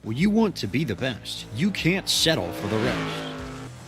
When you want to be the best, you can't settle for the rest.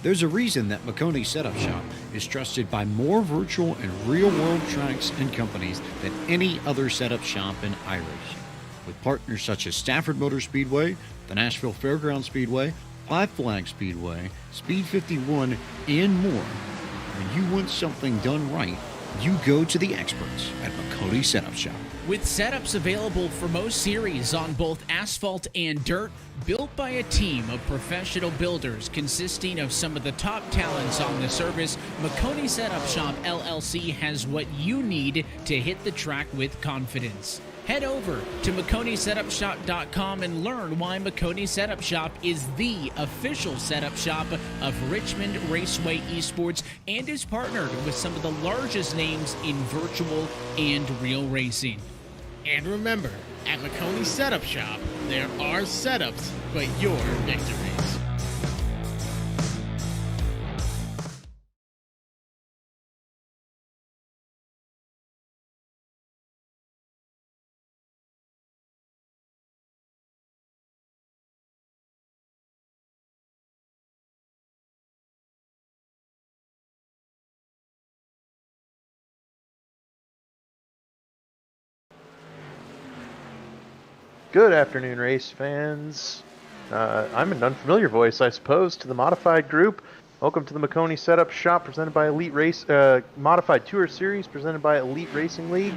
There's a reason that Maconi Setup Shop is trusted by more virtual and real-world tracks and companies than any other setup shop in iRacing. With partners such as Stafford Motor Speedway, the Nashville Fairground Speedway, Five Flag Speedway, Speed 51, and more. When you want something done right, you go to the experts at Maconi Setup Shop. With setups available for most series on both asphalt and dirt, built by a team of professional builders consisting of some of the top talents on the service, Maconi Setup Shop LLC has what you need to hit the track with confidence. Head over to MaconiSetupShop.com and learn why Maconi Setup Shop is the official setup shop of Richmond Raceway Esports and is partnered with some of the largest names in virtual and real racing. And remember, at Maconi Setup Shop, there are setups, but your victories. Good afternoon, race fans. I'm an unfamiliar voice, I suppose, to the Modified Group. Welcome to the Maconi Setup Shop, presented by Modified Tour Series, presented by Elite Racing League.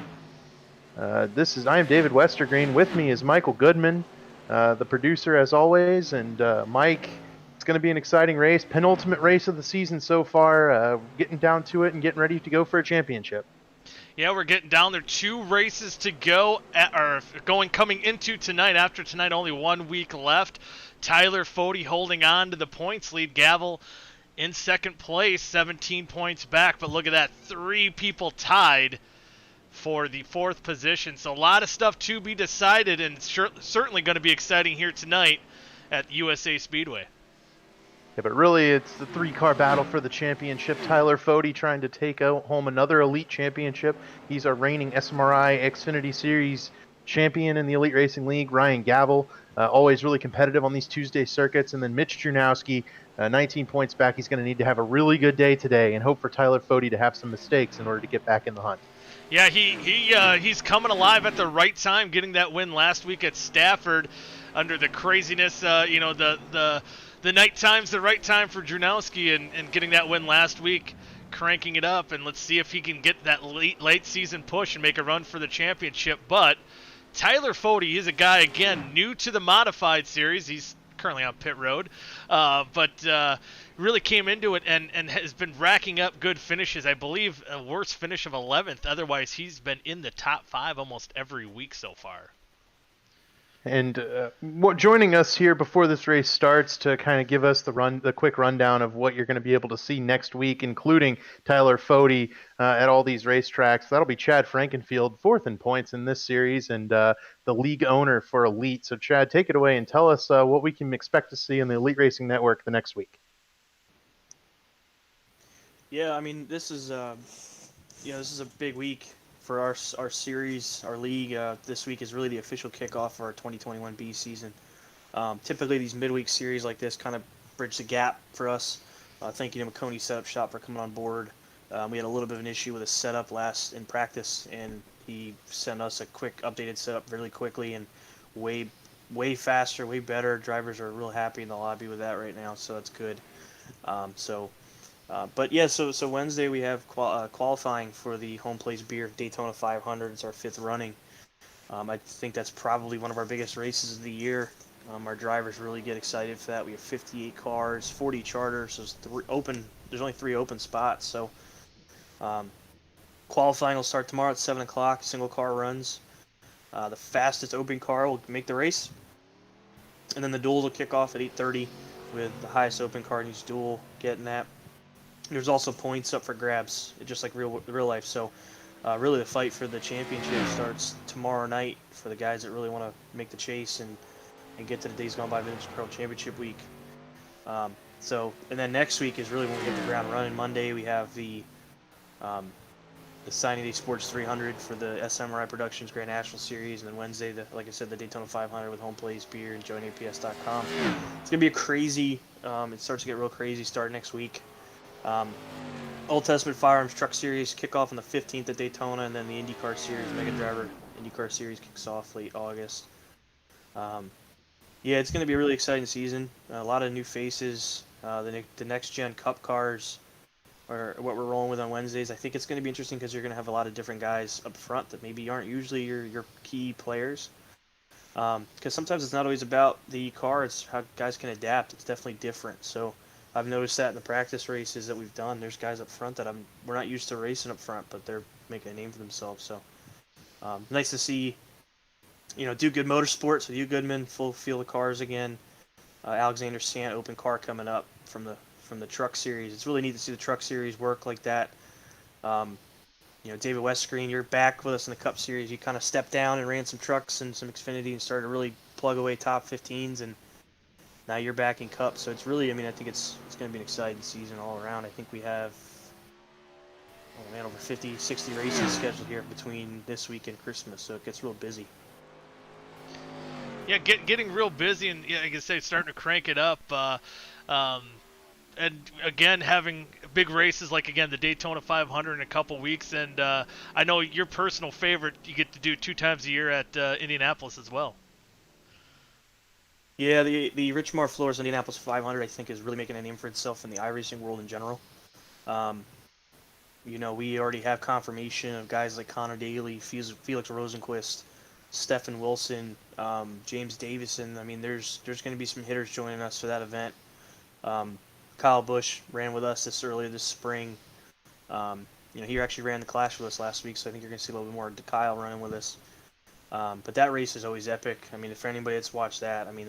I am David Westergreen. With me is Michael Goodman, the producer, as always. And Mike, it's going to be an exciting race, penultimate race of the season so far. Getting down to it and getting ready to go for a championship. Yeah, we're getting down there. 2 races to go, coming into tonight. After tonight, only 1 week left. Tyler Fode holding on to the points lead. Gavel in second place, 17 points back. But look at that, 3 people tied for the 4th position. So a lot of stuff to be decided, and certainly going to be exciting here tonight at USA Speedway. Yeah, but really, it's the 3-car battle for the championship. Tyler Fode trying to take home another Elite Championship. He's our reigning SMRI Xfinity Series champion in the Elite Racing League. Ryan Gavel, always really competitive on these Tuesday circuits. And then Mitch Drunowski, 19 points back. He's going to need to have a really good day today and hope for Tyler Fode to have some mistakes in order to get back in the hunt. Yeah, he's coming alive at the right time, getting that win last week at Stafford under the craziness, the night time's the right time for Drunowski and getting that win last week, cranking it up, and let's see if he can get that late season push and make a run for the championship. But Tyler Fode is a guy, again, new to the Modified Series. He's currently on pit road, but really came into it and has been racking up good finishes. I believe a worst finish of 11th. Otherwise, he's been in the top 5 almost every week so far. And joining us here before this race starts to kind of give us the quick rundown of what you're going to be able to see next week, including Tyler Fode at all these racetracks. That'll be Chad Frankenfield, 4th in points in this series, and the league owner for Elite. So Chad, take it away and tell us what we can expect to see in the Elite Racing Network the next week. Yeah, I mean, this is a big week for our series, our league. This week is really the official kickoff for our 2021 B season. Typically, these midweek series like this kind of bridge the gap for us. Thank you to Maconi Setup Shop for coming on board. We had a little bit of an issue with a setup last in practice, and he sent us a quick updated setup really quickly and way faster, way better. Drivers are real happy in the lobby with that right now, so that's good. So Wednesday we have qualifying for the Home Place Beer Daytona 500. It's our 5th running. I think that's probably one of our biggest races of the year. Our drivers really get excited for that. We have 58 cars, 40 charters. There's only 3 open spots. So qualifying will start tomorrow at 7 o'clock. Single car runs. The fastest open car will make the race. And then the duels will kick off at 8:30 with the highest open car in each duel getting that. There's also points up for grabs, just like real life. So really the fight for the championship starts tomorrow night for the guys that really want to make the chase and get to the Days Gone By Vintage Pro Championship week. And then next week is really when we hit the ground running. Monday we have the Signing Day Sports 300 for the SMRI Productions Grand National Series, and then Wednesday, like I said, the Daytona 500 with Home Place Beer and JoinAPS.com. It's gonna be a crazy. It starts to get real crazy starting next week. Old Testament Firearms Truck Series kickoff on the 15th at Daytona, and then the IndyCar Series, Mega Driver IndyCar Series kicks off late August. Yeah, it's going to be a really exciting season. A lot of new faces. The next gen Cup cars are what we're rolling with on Wednesdays. I think it's going to be interesting because you're going to have a lot of different guys up front that maybe aren't usually your key players. Because sometimes it's not always about the car; it's how guys can adapt. It's definitely different. So I've noticed that in the practice races that we've done, there's guys up front that we're not used to racing up front, but they're making a name for themselves. So nice to see, Do Good Motorsports with Hugh Goodman, full field of cars again. Alexander Sant open car coming up from the truck series. It's really neat to see the truck series work like that. David Westgreen, you're back with us in the Cup series. You kind of stepped down and ran some trucks and some Xfinity and started to really plug away top 15s, and now you're back in Cup. So it's really, I think it's going to be an exciting season all around. I think we have, over 50, 60 races scheduled here between this week and Christmas, so it gets real busy. Yeah, getting real busy, and like I say, starting to crank it up. And again, having big races like, again, the Daytona 500 in a couple weeks. And I know your personal favorite you get to do 2 times a year at Indianapolis as well. Yeah, the Rich Mar Flores Indianapolis 500, I think, is really making a name for itself in the iRacing world in general. We already have confirmation of guys like Connor Daly, Felix Rosenquist, Stephen Wilson, James Davison. There's going to be some hitters joining us for that event. Kyle Busch ran with us earlier this spring. He actually ran the Clash with us last week, so I think you're going to see a little bit more of Kyle running with us. But that race is always epic. If anybody that's watched that, I think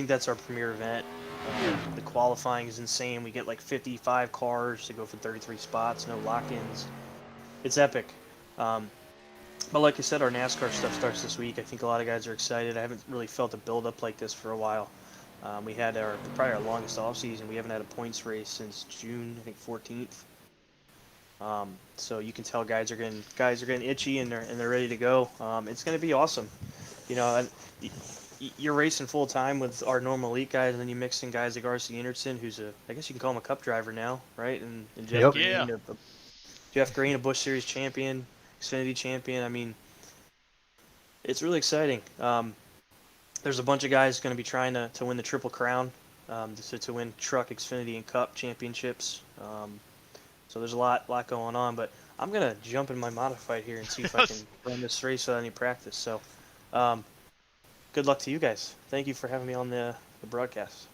that's our premier event. The qualifying is insane. We get like 55 cars to go for 33 spots, no lock-ins. It's epic. But like I said, our NASCAR stuff starts this week. I think a lot of guys are excited. I haven't really felt a build-up like this for a while. We had probably our longest off season. We haven't had a points race since June, I think 14th. So you can tell guys are getting itchy and they're ready to go. It's going to be awesome. You're racing full time with our normal elite guys, and then you mix in guys like R.C. Anderson, who's I guess you can call him a Cup driver now, right? And Jeff Green, Yeah. Jeff Green, a Busch Series champion, Xfinity champion. It's really exciting. There's a bunch of guys going to be trying to win the Triple Crown, to win Truck, Xfinity, and Cup championships. So there's a lot going on. But I'm going to jump in my modified here and see if I can run this race without any practice. So good luck to you guys. Thank you for having me on the broadcast.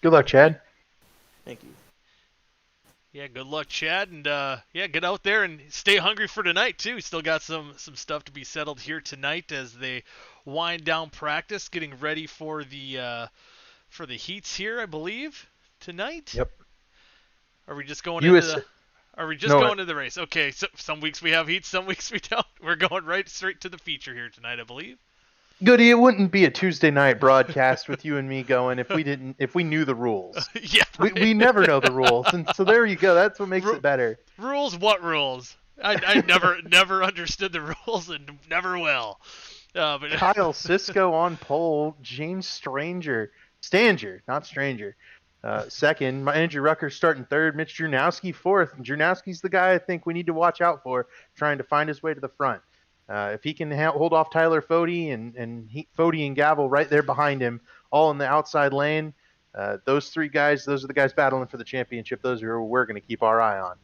Good luck, Chad. Thank you. Yeah, good luck, Chad, and get out there and stay hungry for tonight too. Still got some stuff to be settled here tonight as they wind down practice, getting ready for the heats here, I believe, tonight. Yep. Are we just going into the race? Okay, so some weeks we have heats, some weeks we don't. We're going right straight to the feature here tonight, I believe. Goody, it wouldn't be a Tuesday night broadcast with you and me going if we knew the rules. Yeah, right. We never know the rules, and so there you go. That's what makes it better. Rules? What rules? I never understood the rules and never will. But Kyle Sisko on pole, James Stanger, not Stranger, second. Andrew Rucker starting third, Mitch Jurnowski fourth. And Jurnowski's the guy I think we need to watch out for, trying to find his way to the front. If he can hold off Tyler Fode and Fode and Gavel right there behind him, all in the outside lane, those 3 guys, those are the guys battling for the championship. Those are who we're going to keep our eye on.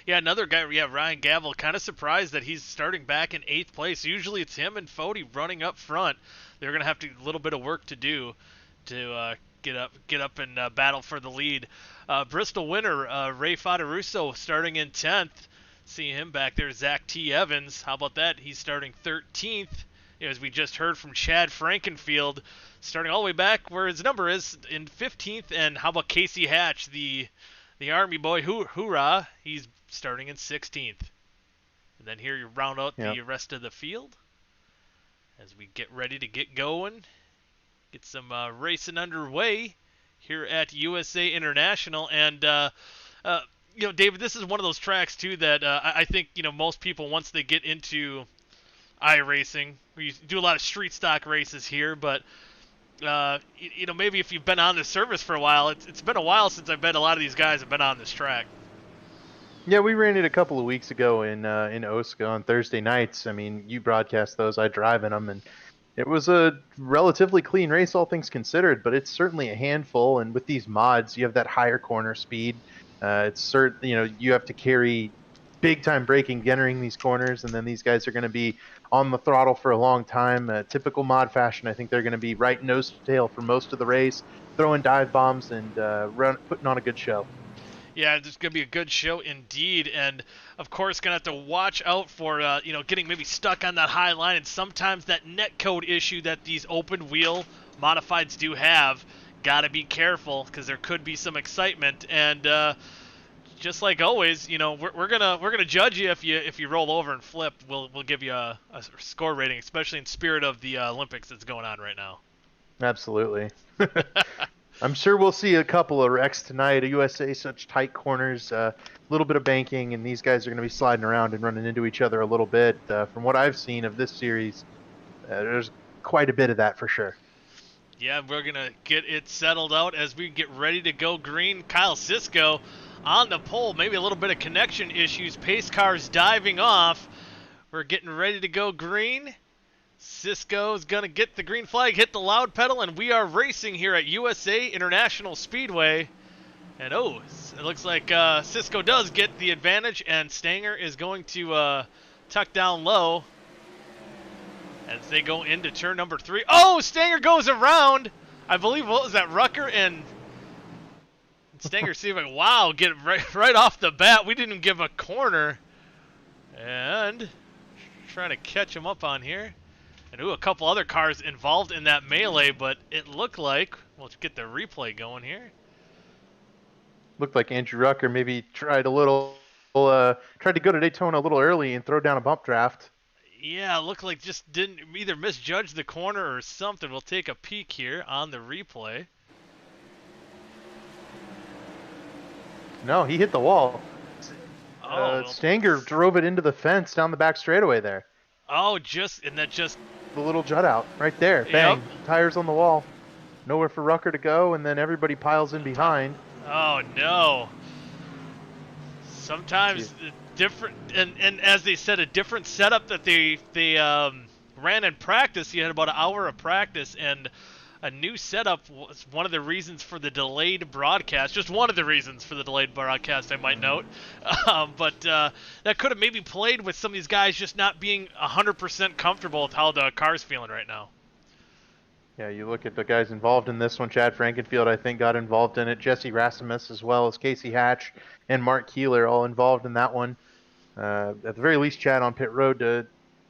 Yeah, another guy, Ryan Gavel, kind of surprised that he's starting back in 8th place. Usually it's him and Fode running up front. They're going to have a little bit of work to do to get up and battle for the lead. Bristol winner, Ray Fadaruso, starting in 10th. See him back there, Zach T. Evans. How about that? He's starting 13th. As we just heard from Chad Frankenfield, starting all the way back where his number is in 15th. And how about Casey Hatch, the Army boy, hoorah, he's starting in 16th. And then here you round out the rest of the field as we get ready to get going, get some racing underway here at USA International. And David, this is one of those tracks too that I think most people, once they get into iRacing, we do a lot of street stock races here, but maybe if you've been on this service for a while, it's been a while since I bet a lot of these guys have been on this track. Yeah, we ran it a couple of weeks ago in Osaka on Thursday nights. I mean, you broadcast those, I drive in them, and it was a relatively clean race, all things considered. But it's certainly a handful, and with these mods, you have that higher corner speed. It's you have to carry big time braking, entering these corners, and then these guys are going to be on the throttle for a long time. Typical mod fashion, I think they're going to be right nose to tail for most of the race, throwing dive bombs and putting on a good show. Yeah, it's going to be a good show indeed, and of course going to have to watch out for getting maybe stuck on that high line, and sometimes that netcode issue that these open wheel modifieds do have. Got to be careful because there could be some excitement, and just like always, we're gonna judge you if you roll over and flip. We'll give you a score rating, especially in spirit of the Olympics that's going on right now. Absolutely. I'm sure we'll see a couple of wrecks tonight. At USA, such tight corners, a little bit of banking, and these guys are going to be sliding around and running into each other a little bit. From what I've seen of this series, there's quite a bit of that for sure. Yeah, we're going to get it settled out as we get ready to go green. Kyle Cisco on the pole, maybe a little bit of connection issues. Pace cars diving off. We're getting ready to go green. Cisco's going to get the green flag, hit the loud pedal, and we are racing here at USA International Speedway. And it looks like Cisco does get the advantage, and Stanger is going to tuck down low as they go into turn number 3. Oh, Stanger goes around. I believe, what was that, Rucker and Stanger see like, wow, get right off the bat. We didn't give a corner. And trying to catch him up on here. And a couple other cars involved in that melee, but it looked like, let's get the replay going here. Looked like Andrew Rucker maybe tried to go to Daytona a little early and throw down a bump draft. Yeah, it looked like just didn't either misjudge the corner or something. We'll take a peek here on the replay. No, he hit the wall. Oh, Stanger drove it into the fence down the back straightaway there. Oh, The little jut out right there. Bang. Yep. Tires on the wall. Nowhere for Rucker to go, and then everybody piles in behind. Oh, no. Sometimes different, and as they said, a different setup that they ran in practice. You had about an hour of practice, and a new setup was one of the reasons for the delayed broadcast. Just one of the reasons for the delayed broadcast, I might note. But that could have maybe played with some of these guys just not being 100% comfortable with how the car's feeling right now. Yeah, you look at the guys involved in this one. Chad Frankenfield, I think, got involved in it. Jesse Rasmus, as well as Casey Hatch and Mark Keeler, all involved in that one. At the very least, Chad on pit road to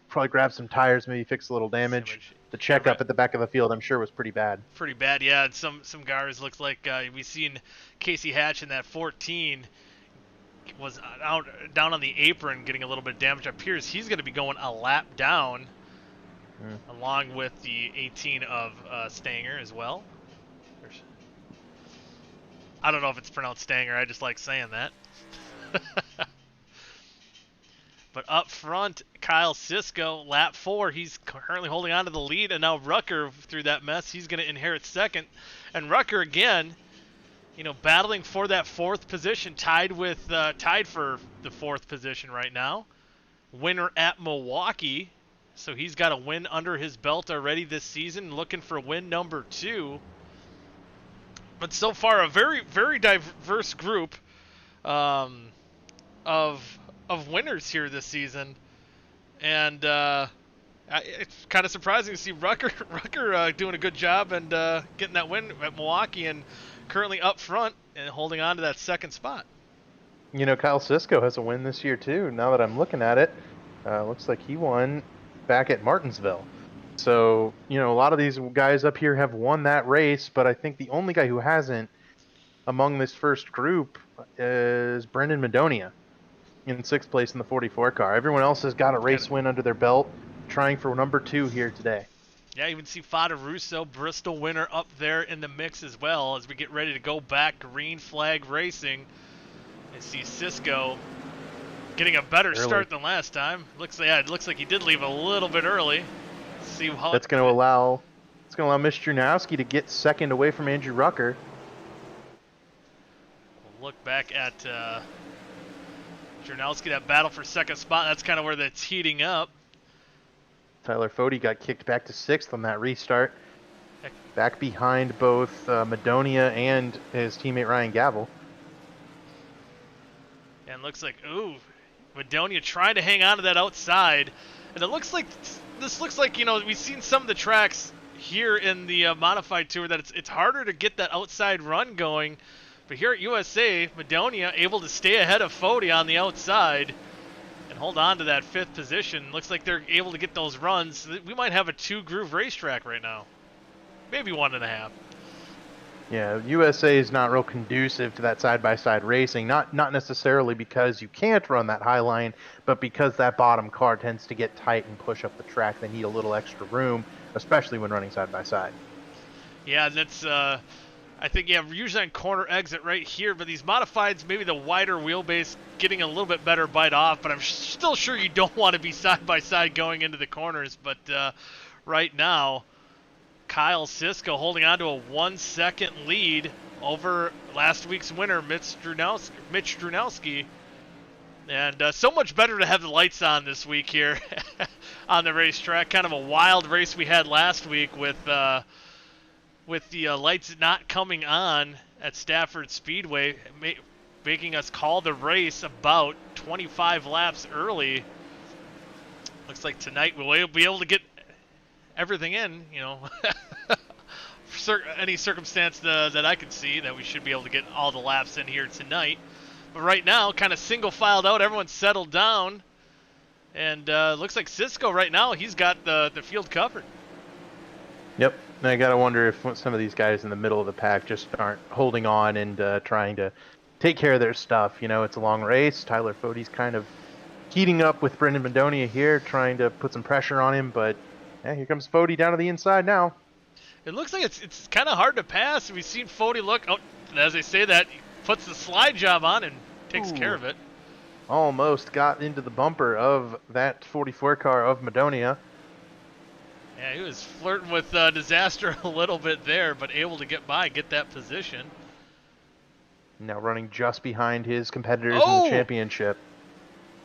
probably grab some tires, maybe fix a little damage. The checkup at the back of the field, I'm sure, was pretty bad. Pretty bad, yeah. Some guys looked like we've seen Casey Hatch in that 14 was down on the apron getting a little bit of damage. It appears he's going to be going a lap down, along with the 18 of Stanger as well. I don't know if it's pronounced Stanger. I just like saying that. But up front, Kyle Cisco, lap 4, he's currently holding on to the lead, and now Rucker, through that mess, he's going to inherit second. And Rucker, again, battling for that 4th position, tied for the 4th position right now. Winner at Milwaukee, so he's got a win under his belt already this season, looking for win number 2. But so far, a very, very diverse group of winners here this season, and it's kind of surprising to see Rucker doing a good job and getting that win at Milwaukee, and currently up front and holding on to that 2nd spot. Kyle Cisco has a win this year too. Now that I'm looking at it, looks like he won back at Martinsville. So a lot of these guys up here have won that race, but I think the only guy who hasn't among this first group is Brendan Madonia, in 6th place in the 44 car. Everyone else has got a race win under their belt, trying for number 2 here today. Yeah, you can see Fada Russo, Bristol winner, up there in the mix as well as we get ready to go back green flag racing. I see Cisco getting a better Early. start than last time. It looks like he did leave a little bit early. Let's see how That's going to allow Mitch Drunowski to get second away from Andrew Rucker. We'll look back at Jernowski, that battle for second spot. That's kind of where that's heating up. Tyler Fode got kicked back to 6th on that restart. Back behind both Madonia and his teammate Ryan Gavel. And looks like, Madonia trying to hang on to that outside. And it looks like, we've seen some of the tracks here in the Modified Tour that it's harder to get that outside run going. But here at USA, Madonia able to stay ahead of Fode on the outside and hold on to that 5th position. Looks like they're able to get those runs. We might have a 2-groove racetrack right now. Maybe 1.5. Yeah, USA is not real conducive to that side-by-side racing. Not necessarily because you can't run that high line, but because that bottom car tends to get tight and push up the track. They need a little extra room, especially when running side-by-side. Yeah, that's, I think, usually on corner exit right here, but these modifieds, maybe the wider wheelbase getting a little bit better bite off, but I'm still sure you don't want to be side-by-side going into the corners. But right now, Kyle Cisco holding on to a 1-second lead over last week's winner, Mitch Drunowski. And so much better to have the lights on this week here on the racetrack. Kind of a wild race we had last week with the lights not coming on at Stafford Speedway, making us call the race about 25 laps early. Looks like tonight we'll be able to get everything in, for any circumstance that I can see, that we should be able to get all the laps in here tonight. But right now, kind of single filed out, everyone's settled down, and looks like Cisco right now, he's got the field covered. Yep, and I gotta wonder if some of these guys in the middle of the pack just aren't holding on and trying to take care of their stuff. It's a long race. Tyler Fode's kind of heating up with Brendan Madonia here, trying to put some pressure on him, but here comes Fode down to the inside now. It looks like it's kind of hard to pass. We've seen Fode look, as they say that, he puts the slide job on and takes care of it. Almost got into the bumper of that 44 car of Madonia. Yeah, he was flirting with disaster a little bit there, but able to get that position. Now running just behind his competitors in the championship.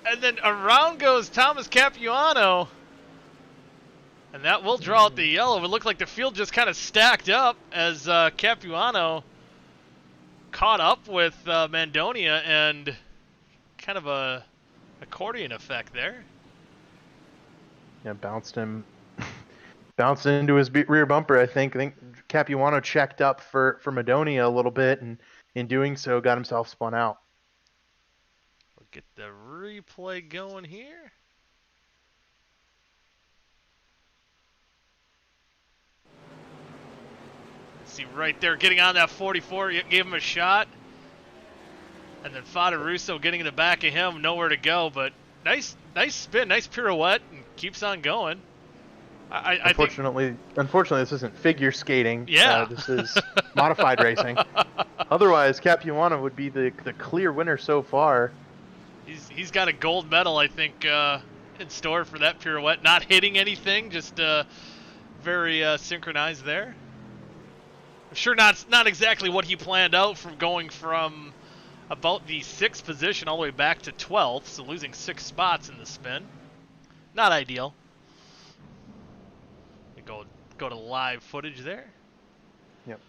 And then around goes Thomas Capuano. And that will draw out the yellow. It looked like the field just kind of stacked up as Capuano caught up with Mandonia, and kind of a accordion effect there. Yeah, bounced into his rear bumper, I think. Capuano checked up for Madonia a little bit, and in doing so got himself spun out. We'll get the replay going here. See right there, getting on that 44, gave him a shot. And then Fada Russo getting in the back of him, nowhere to go, but nice spin, nice pirouette, and keeps on going. Unfortunately, this isn't figure skating. Yeah. This is modified racing. Otherwise, Capuano would be the clear winner so far. He's got a gold medal, I think, in store for that pirouette. Not hitting anything, just very synchronized there. I'm sure not exactly what he planned out from going from about the 6th position all the way back to 12th, so losing 6 spots in the spin. Not ideal. Go to live footage there. Yep.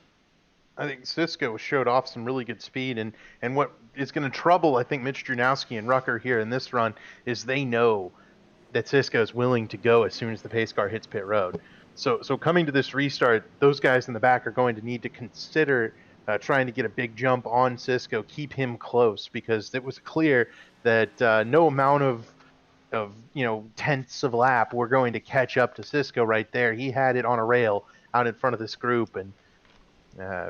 I think Cisco showed off some really good speed, and what is going to trouble, I think, Mitch Drunowski and Rucker here in this run is they know that Cisco is willing to go as soon as the pace car hits pit road. So coming to this restart, those guys in the back are going to need to consider trying to get a big jump on Cisco, keep him close, because it was clear that no amount of tenths of lap were going to catch up to Cisco right there. He had it on a rail out in front of this group, and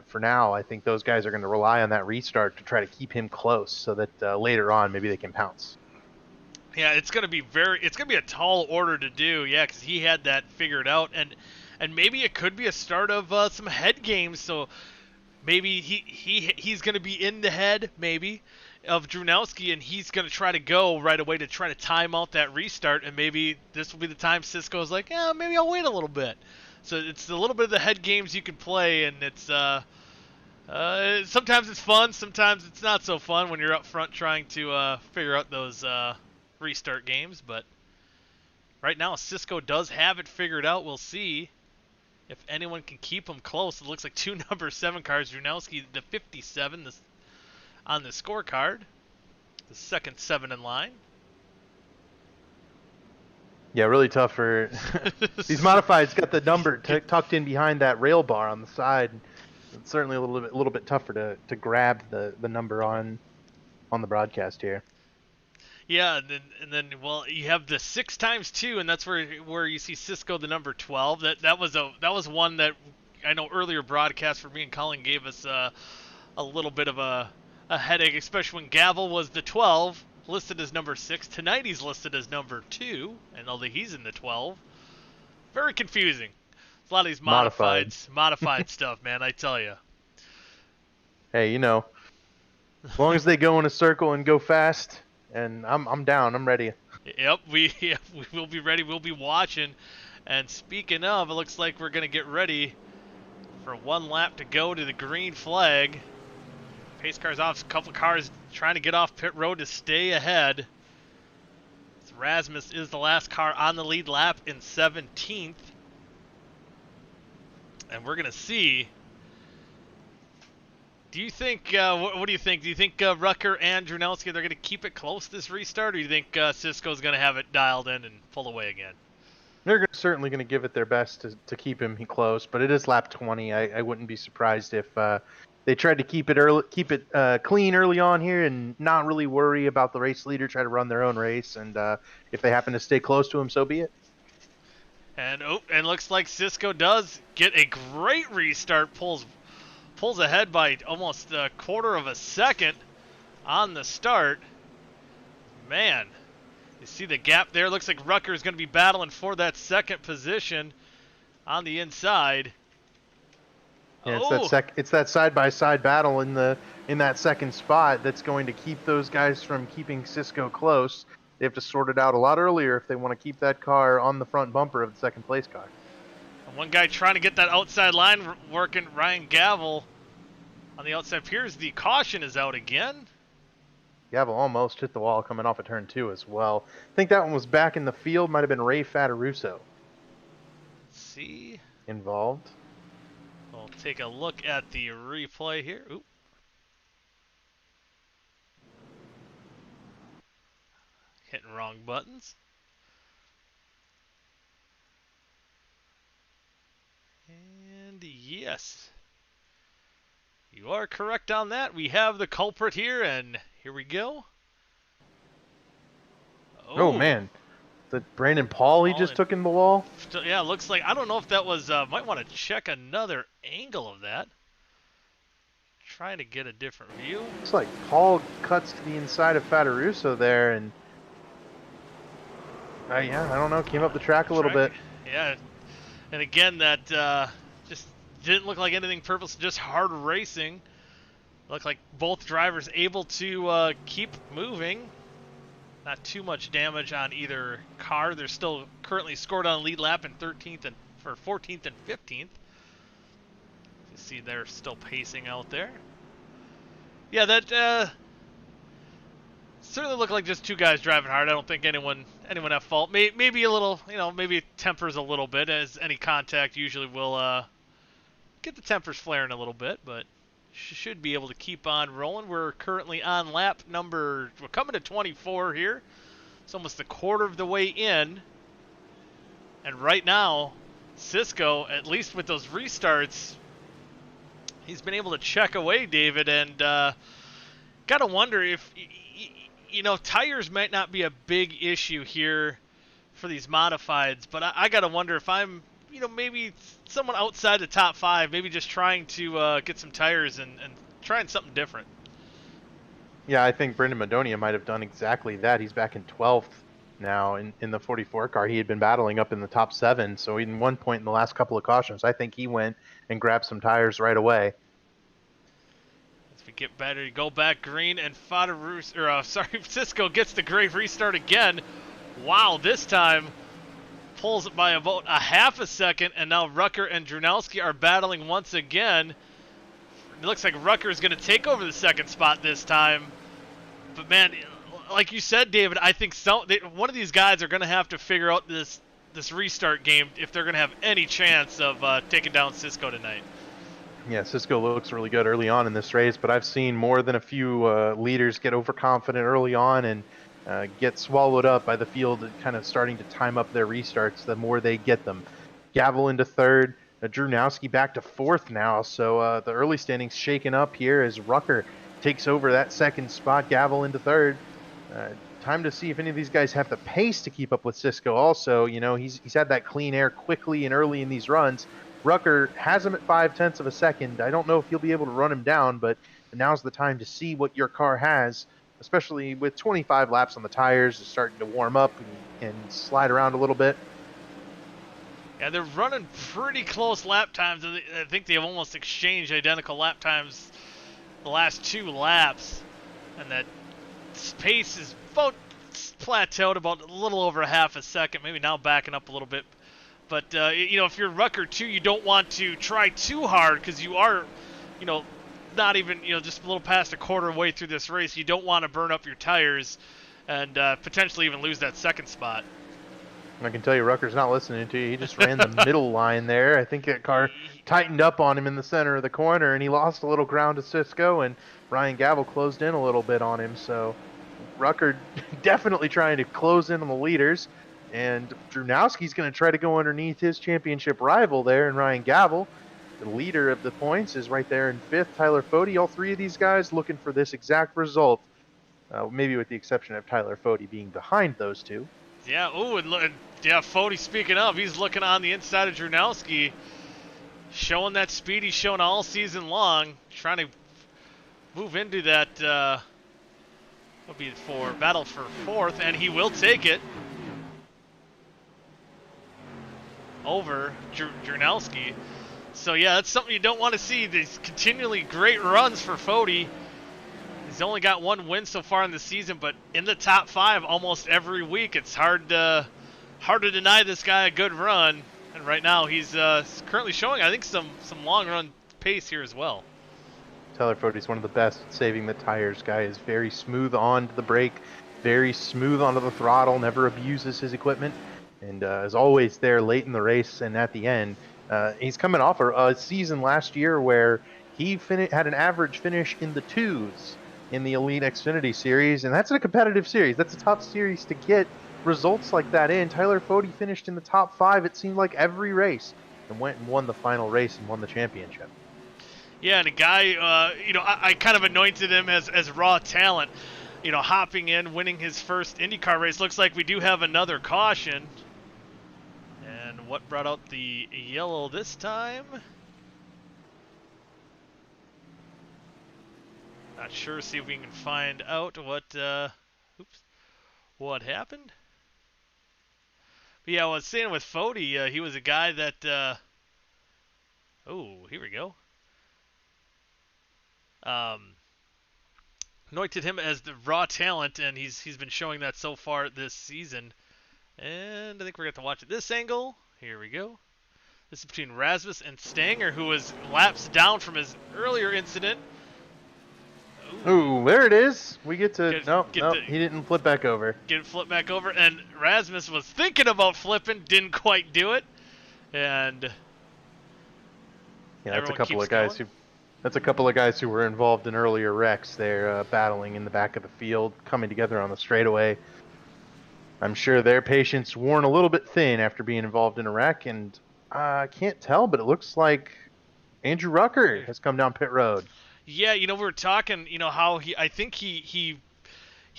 for now, I think those guys are going to rely on that restart to try to keep him close, so that later on maybe they can pounce. Yeah, it's going to be a tall order to do. Yeah, because he had that figured out, and maybe it could be a start of some head games. So maybe he's going to be in the head, maybe, of Drunowski, and he's going to try to go right away to try to time out that restart, and maybe this will be the time Cisco's like, yeah, maybe I'll wait a little bit. So it's a little bit of the head games you can play, and it's sometimes it's fun, sometimes it's not so fun when you're up front trying to figure out those restart games. But right now, Cisco does have it figured out. We'll see if anyone can keep him close. It looks like 2 number 7 cars. Drunowski, the 57, on the scorecard, the second 7 in line. Yeah, really tough for these modifieds. Got the number tucked in behind that rail bar on the side. It's certainly a little bit tougher to grab the number on the broadcast here. Yeah, and then well, you have the 6x2, and that's where you see Cisco the number 12. That was one that I know earlier broadcast for me and Colin gave us a little bit of a headache, especially when Gavel was the 12 listed as number 6. Tonight he's listed as number 2, and although he's in the 12, very confusing. A lot of these modified stuff, man, I tell you. Hey, as long as they go in a circle and go fast, and I'm down, I'm ready. Yep, we will be ready. We'll be watching. And speaking of, it looks like we're gonna get ready for one lap to go to the green flag. Pace car's off. A couple cars trying to get off pit road to stay ahead. Rasmus is the last car on the lead lap in 17th. And we're going to see. Do you think, what do you think? Do you think Rucker and Drunowski, they're going to keep it close this restart? Or do you think Cisco's going to have it dialed in and pull away again? They're certainly going to give it their best to keep him close, but it is lap 20. I wouldn't be surprised if they tried to keep it clean early on here and not really worry about the race leader, try to run their own race, and if they happen to stay close to him, so be it. And looks like Cisco does get a great restart, pulls ahead by almost a quarter of a second on the start. Man, you see the gap there. Looks like Rucker is going to be battling for that second position on the inside. Yeah, it's that side-by-side battle in that second spot that's going to keep those guys from keeping Cisco close. They have to sort it out a lot earlier if they want to keep that car on the front bumper of the second place car. And one guy trying to get that outside line working, Ryan Gavel, on the outside. Appears the caution is out again. Gavel almost hit the wall coming off of turn 2 as well. I think that one was back in the field. Might have been Ray Fataruso. Let's see. Involved. We'll take a look at the replay here. Oop. Hitting wrong buttons. And yes, you are correct on that. We have the culprit here, and here we go. Oh man, the Brandon Paul he just took in the wall. Yeah, looks like, I don't know if that was, might want to check another angle of that. Trying to get a different view. Looks like Paul cuts to the inside of Fataruso there, and yeah, I don't know, came up the track a little bit. Yeah, and again, that just didn't look like anything purposeful, just hard racing. Looked like both drivers able to keep moving. Not too much damage on either car. They're still currently scored on lead lap in 13th and for 14th and 15th. You see they're still pacing out there. Yeah, that certainly looked like just two guys driving hard. I don't think anyone at fault. Maybe a little, maybe it tempers a little bit, as any contact usually will get the tempers flaring a little bit, but should be able to keep on rolling. We're currently on lap we're coming to 24 here. It's almost a quarter of the way in. And right now, Cisco, at least with those restarts, he's been able to check away David, and got to wonder if, tires might not be a big issue here for these modifieds, but I got to wonder if I'm, maybe someone outside the top 5, maybe just trying to get some tires and trying something different. Yeah, I think Brendan Madonia might have done exactly that. He's back in 12th now in the 44 car. He had been battling up in the top 7, so in one point in the last couple of cautions, I think he went and grabbed some tires right away. As to get better. You go back green, and Cisco gets the great restart again. Wow, this time pulls it by about a half a second, and now Rucker and Drunowski are battling once again. It looks like Rucker is going to take over the second spot this time. But man, like you said, David, I think one of these guys are going to have to figure out this restart game if they're going to have any chance of taking down Cisco tonight. Yeah, Cisco looks really good early on in this race, but I've seen more than a few leaders get overconfident early on and get swallowed up by the field, kind of starting to time up their restarts the more they get them. Gavel into third, Drunowski back to fourth now, so the early standings shaken up here as Rucker takes over that second spot, Gavel into third. Time to see if any of these guys have the pace to keep up with Cisco also. You know, he's had that clean air quickly and early in these runs. Rucker has him at 0.5 of a second. I don't know if he'll be able to run him down, but now's the time to see what your car has, especially with 25 laps on the tires. It's starting to warm up and slide around a little bit. Yeah, they're running pretty close lap times. I think they have almost exchanged identical lap times the last 2 laps, and that pace is about plateaued about a little over a half a second, maybe now backing up a little bit. But, you know, if you're Rucker, too, you don't want to try too hard because you are, you know, not even, you know, just a little past a quarter way through this race. You don't want to burn up your tires and potentially even lose that second spot. I can tell you Rucker's not listening to you. He just ran the middle line there. I think that car tightened up on him in the center of the corner, and he lost a little ground to Cisco, and Ryan Gavel closed in a little bit on him. So Rucker definitely trying to close in on the leaders. And Drunowski's going to try to go underneath his championship rival there, and Ryan Gavel, the leader of the points, is right there in fifth. Tyler Fode, all 3 of these guys looking for this exact result, maybe with the exception of Tyler Fode being behind those 2. Yeah, Fode, speaking of, he's looking on the inside of Drunowski, showing that speed he's shown all season long, trying to move into that, will be for battle for fourth, and he will take it over Drunowski. So yeah, that's something you don't want to see. These continually great runs for Fode. He's only got 1 win so far in the season, but in the top 5 almost every week. It's hard to deny this guy a good run. And right now he's currently showing, I think, some long run pace here as well. Tyler Fode is one of the best at saving the tires. Guy is very smooth onto the brake, very smooth onto the throttle, never abuses his equipment, and is always there late in the race and at the end. He's coming off a season last year where he had an average finish in the 2s in the Elite Xfinity Series, and that's a competitive series. That's a tough series to get results like that in. Tyler Fode finished in the top 5, it seemed like, every race, and went and won the final race and won the championship. Yeah, and a guy, you know, I kind of anointed him as raw talent, you know, hopping in, winning his first IndyCar race. Looks like we do have another caution. And what brought out the yellow this time? Not sure. See if we can find out what happened. But yeah, I was saying with Fode, he was a guy that. Oh, here we go. Anointed him as the raw talent, and he's been showing that so far this season. And I think we're going to watch it this angle. Here we go. This is between Rasmus and Stanger, who was laps down from his earlier incident. Ooh, there it is. We get to... he didn't flip back over. Get flipped back over, and Rasmus was thinking about flipping, didn't quite do it. And... yeah, that's a couple of guys who were involved in earlier wrecks. They're battling in the back of the field, coming together on the straightaway. I'm sure their patience worn a little bit thin after being involved in a wreck, and I can't tell, but it looks like Andrew Rucker has come down pit road. Yeah, you know, we were talking, you know, how I think he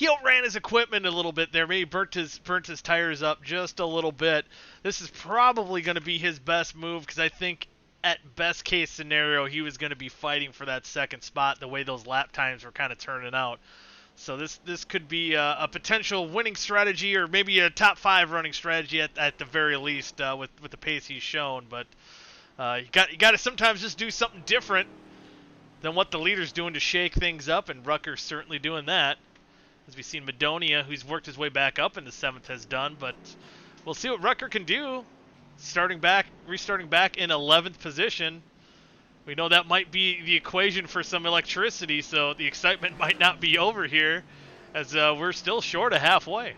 outran his equipment a little bit there. Maybe burnt his tires up just a little bit. This is probably going to be his best move, because I think at best case scenario he was going to be fighting for that second spot the way those lap times were kind of turning out. So this could be a potential winning strategy, or maybe a top 5 running strategy at the very least with the pace he's shown. But you got to sometimes just do something different. than what the leader's doing to shake things up, and Rucker's certainly doing that. As we've seen Madonia, who's worked his way back up in the 7th, has done, but we'll see what Rucker can do. Restarting back in 11th position. We know that might be the equation for some electricity, so the excitement might not be over here, as we're still short of halfway.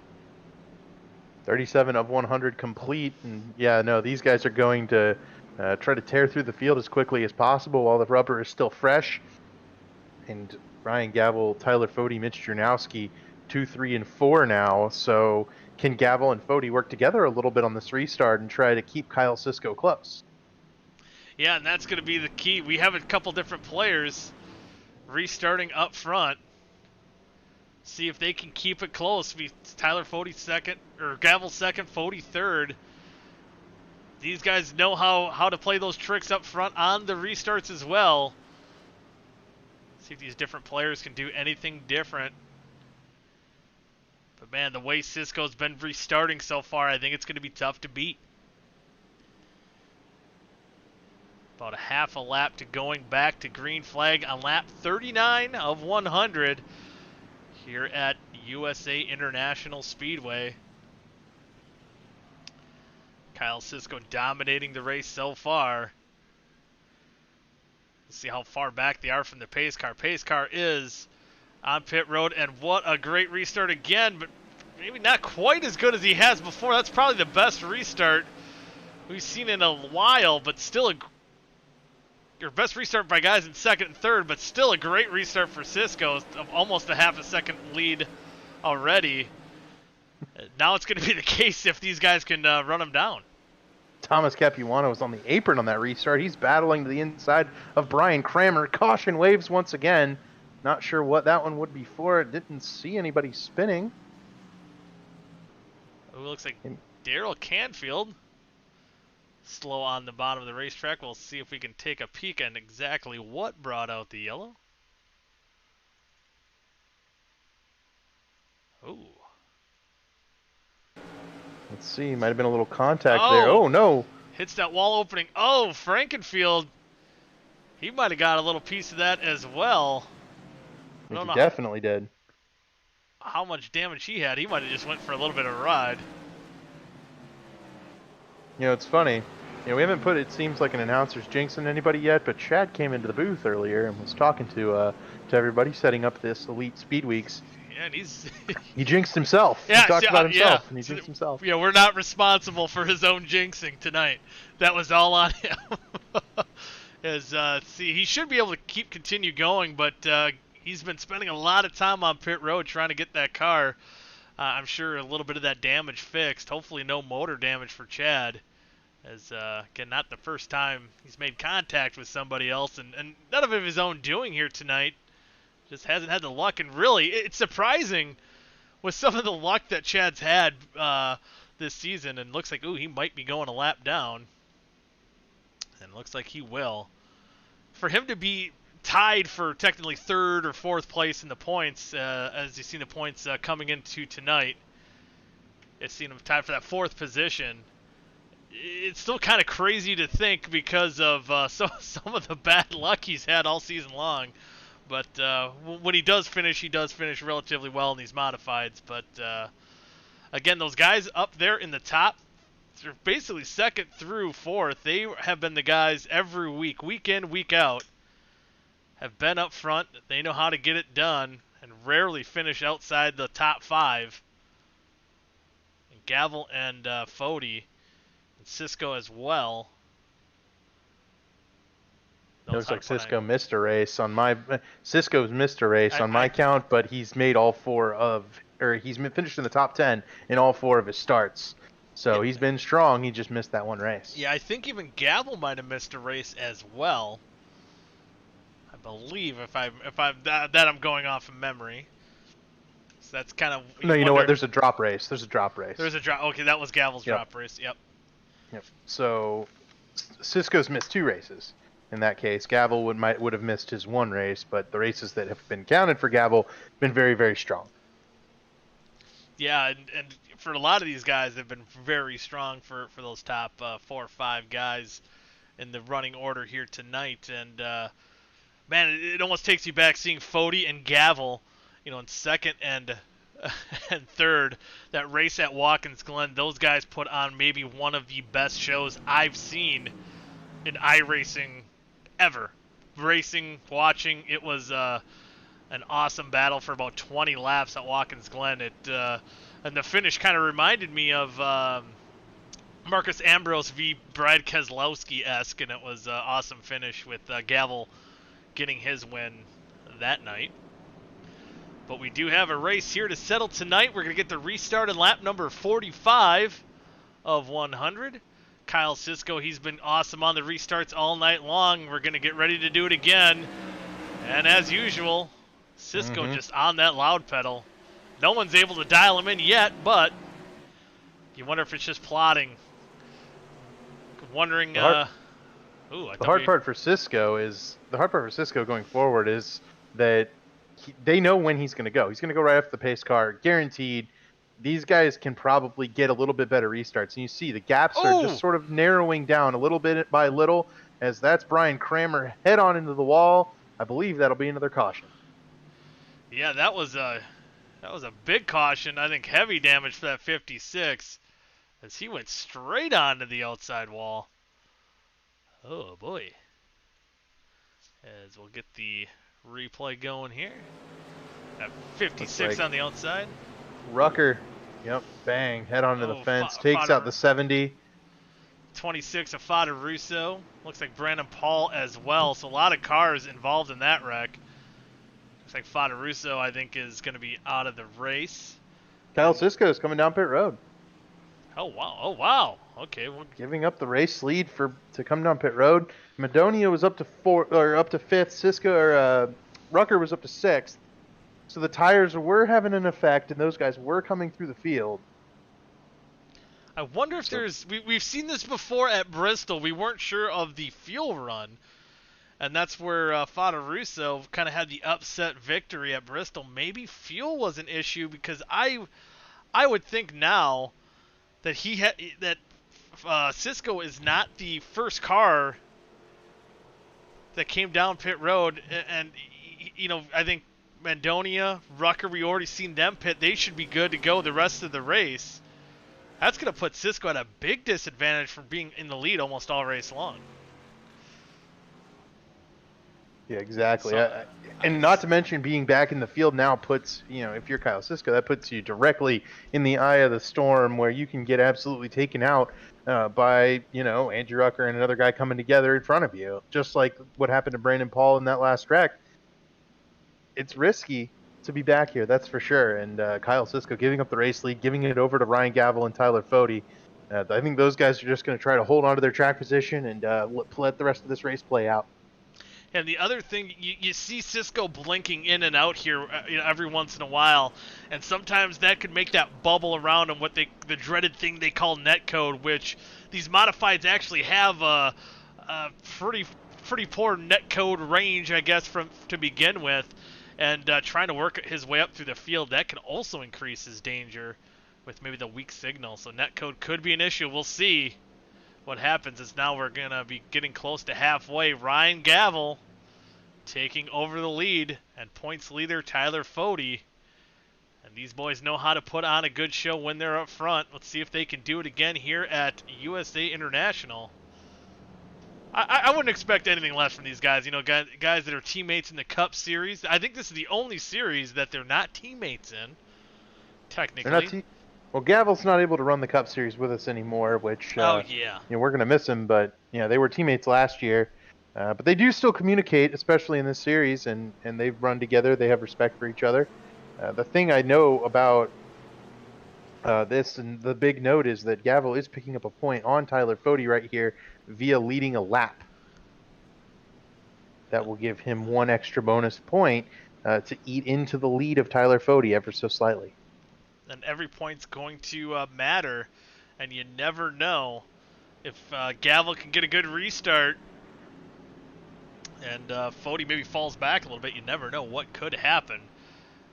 37 of 100 complete, and yeah, no, these guys are going to try to tear through the field as quickly as possible while the rubber is still fresh. And Ryan Gavel, Tyler Fode, Mitch Jurnowski, 2, 3, and 4 now. So can Gavel and Fode work together a little bit on this restart and try to keep Kyle Sisko close? Yeah, and that's going to be the key. We have a couple different players restarting up front. See if they can keep it close. Tyler Fode second, or Gavel second, Fode third. These guys know how to play those tricks up front on the restarts as well. See if these different players can do anything different. But man, the way Sisko's been restarting so far, I think it's going to be tough to beat. About a half a lap to going back to green flag on lap 39 of 100 here at USA International Speedway. Kyle Sisko dominating the race so far. Let's see how far back they are from the pace car. Pace car is on pit road, and what a great restart again, but maybe not quite as good as he has before. That's probably the best restart we've seen in a while, but still your best restart by guys in second and third, but still a great restart for Sisko, of almost a half a second lead already. Now it's going to be the case if these guys can run him down. Thomas Capuano was on the apron on that restart. He's battling to the inside of Brian Kramer. Caution waves once again. Not sure what that one would be for. Didn't see anybody spinning. It looks like Daryl Canfield slow on the bottom of the racetrack. We'll see if we can take a peek at exactly what brought out the yellow. Ooh. Let's see. Might have been a little contact there. Oh, no. Hits that wall opening. Oh, Frankenfield. He might have got a little piece of that as well. I think he definitely did. How much damage he had. He might have just went for a little bit of a ride. You know, it's funny. You know, we haven't put, it seems like, an announcer's jinxing anybody yet, but Chad came into the booth earlier and was talking to everybody setting up this Elite Speed Weeks. Yeah, and he's... he jinxed himself. Yeah, he talked about himself, yeah. and he jinxed himself. Yeah, we're not responsible for his own jinxing tonight. That was all on him. See, he should be able to continue going, but he's been spending a lot of time on pit road trying to get that car. I'm sure a little bit of that damage fixed. Hopefully no motor damage for Chad. As, again, not the first time he's made contact with somebody else, and none of it of his own doing here tonight. Just hasn't had the luck, and really, it's surprising with some of the luck that Chad's had this season, and looks like, ooh, he might be going a lap down. And looks like he will. For him to be tied for technically third or fourth place in the points, as you see the points coming into tonight, it's seen him tied for that fourth position. It's still kind of crazy to think because of some of the bad luck he's had all season long. But when he does finish relatively well in these modifieds. But again, those guys up there in the top, they're basically second through fourth. They have been the guys every week, week in, week out, have been up front. They know how to get it done and rarely finish outside the top five. And Gavel and Fode and Sisko as well. It looks like Sisko missed a race on my... Sisko's missed a race on my count, but he's made all four of... Or he's finished in the top 10 in all four of his starts. So he's been strong. He just missed that one race. Yeah, I think even Gavel might have missed a race as well. I believe, if I'm I'm going off of memory. So that's kind of... No, you know what? There's a drop race. There's a drop. Okay, that was Gavel's drop race. Yep. So Sisko's missed two races. In that case, Gavel would have missed his one race, but the races that have been counted for Gavel have been very, very strong. Yeah, and for a lot of these guys, they've been very strong for those top 4 or 5 guys in the running order here tonight. And man, it almost takes you back seeing Fody and Gavel, in second and and third. That race at Watkins Glen, those guys put on maybe one of the best shows I've seen in iRacing ever. Racing, watching, it was an awesome battle for about 20 laps at Watkins Glen. And the finish kind of reminded me of Marcus Ambrose v. Brad Keselowski-esque, and it was an awesome finish with Gavel getting his win that night. But we do have a race here to settle tonight. We're going to get the restart in lap number 45 of 100. Kyle Sisko, he's been awesome on the restarts all night long. We're going to get ready to do it again. And as usual, Sisko just on that loud pedal. No one's able to dial him in yet, but you wonder if it's just plotting. Wondering. The hard part for Cisco going forward is that they know when he's going to go. He's going to go right after the pace car, guaranteed. These guys can probably get a little bit better restarts, and you see the gaps are just sort of narrowing down a little bit by little. As that's Brian Kramer head on into the wall. I believe that'll be another caution. Yeah, that was a big caution. I think heavy damage for that 56. As he went straight onto the outside wall. Oh, boy. As we'll get the replay going here. At 56 on the outside. Rucker, bang, head onto the fence, takes out the 70. 26 of Fada Russo. Looks like Brandon Paul as well. So a lot of cars involved in that wreck. Looks like Fada Russo, I think, is going to be out of the race. Kyle Sisko is coming down pit road. Oh wow. Okay, giving up the race lead to come down pit road. Madonia was up to fifth. Rucker was up to sixth. So the tires were having an effect, and those guys were coming through the field. I wonder if we've seen this before at Bristol. We weren't sure of the fuel run, and that's where Fada Russo kind of had the upset victory at Bristol. Maybe fuel was an issue, because I would think now that Sisko is not the first car that came down pit road, and I think Mandonia, Rucker, we already seen them pit. They should be good to go the rest of the race. That's going to put Sisko at a big disadvantage from being in the lead almost all race long. Yeah, exactly. And not to mention being back in the field now puts, if you're Kyle Sisko, that puts you directly in the eye of the storm, where you can get absolutely taken out by, Andrew Rucker and another guy coming together in front of you. Just like what happened to Brandon Paul in that last wreck. It's risky to be back here, that's for sure. And Kyle Sisko giving up the race lead, giving it over to Ryan Gavel and Tyler Fody. I think those guys are just going to try to hold on to their track position and let the rest of this race play out. And the other thing, you see Sisko blinking in and out here every once in a while, and sometimes that could make that bubble around him, the dreaded thing they call netcode, which these modifieds actually have a pretty poor netcode range, I guess, to begin with. And trying to work his way up through the field, that can also increase his danger with maybe the weak signal. So netcode could be an issue. We'll see what happens, as now we're going to be getting close to halfway. Ryan Gavel taking over the lead, and points leader Tyler Fody. And these boys know how to put on a good show when they're up front. Let's see if they can do it again here at USA International. I wouldn't expect anything less from these guys. Guys that are teammates in the Cup Series. I think this is the only series that they're not teammates in, technically. Well, Gavel's not able to run the Cup Series with us anymore, which we're going to miss him. But they were teammates last year. But they do still communicate, especially in this series, and they've run together. They have respect for each other. The thing I know about this, and the big note, is that Gavel is picking up a point on Tyler Fody right here via leading a lap. That will give him one extra bonus point to eat into the lead of Tyler Fody ever so slightly. And every point's going to matter, and you never know if Gavel can get a good restart and Fody maybe falls back a little bit. You never know what could happen,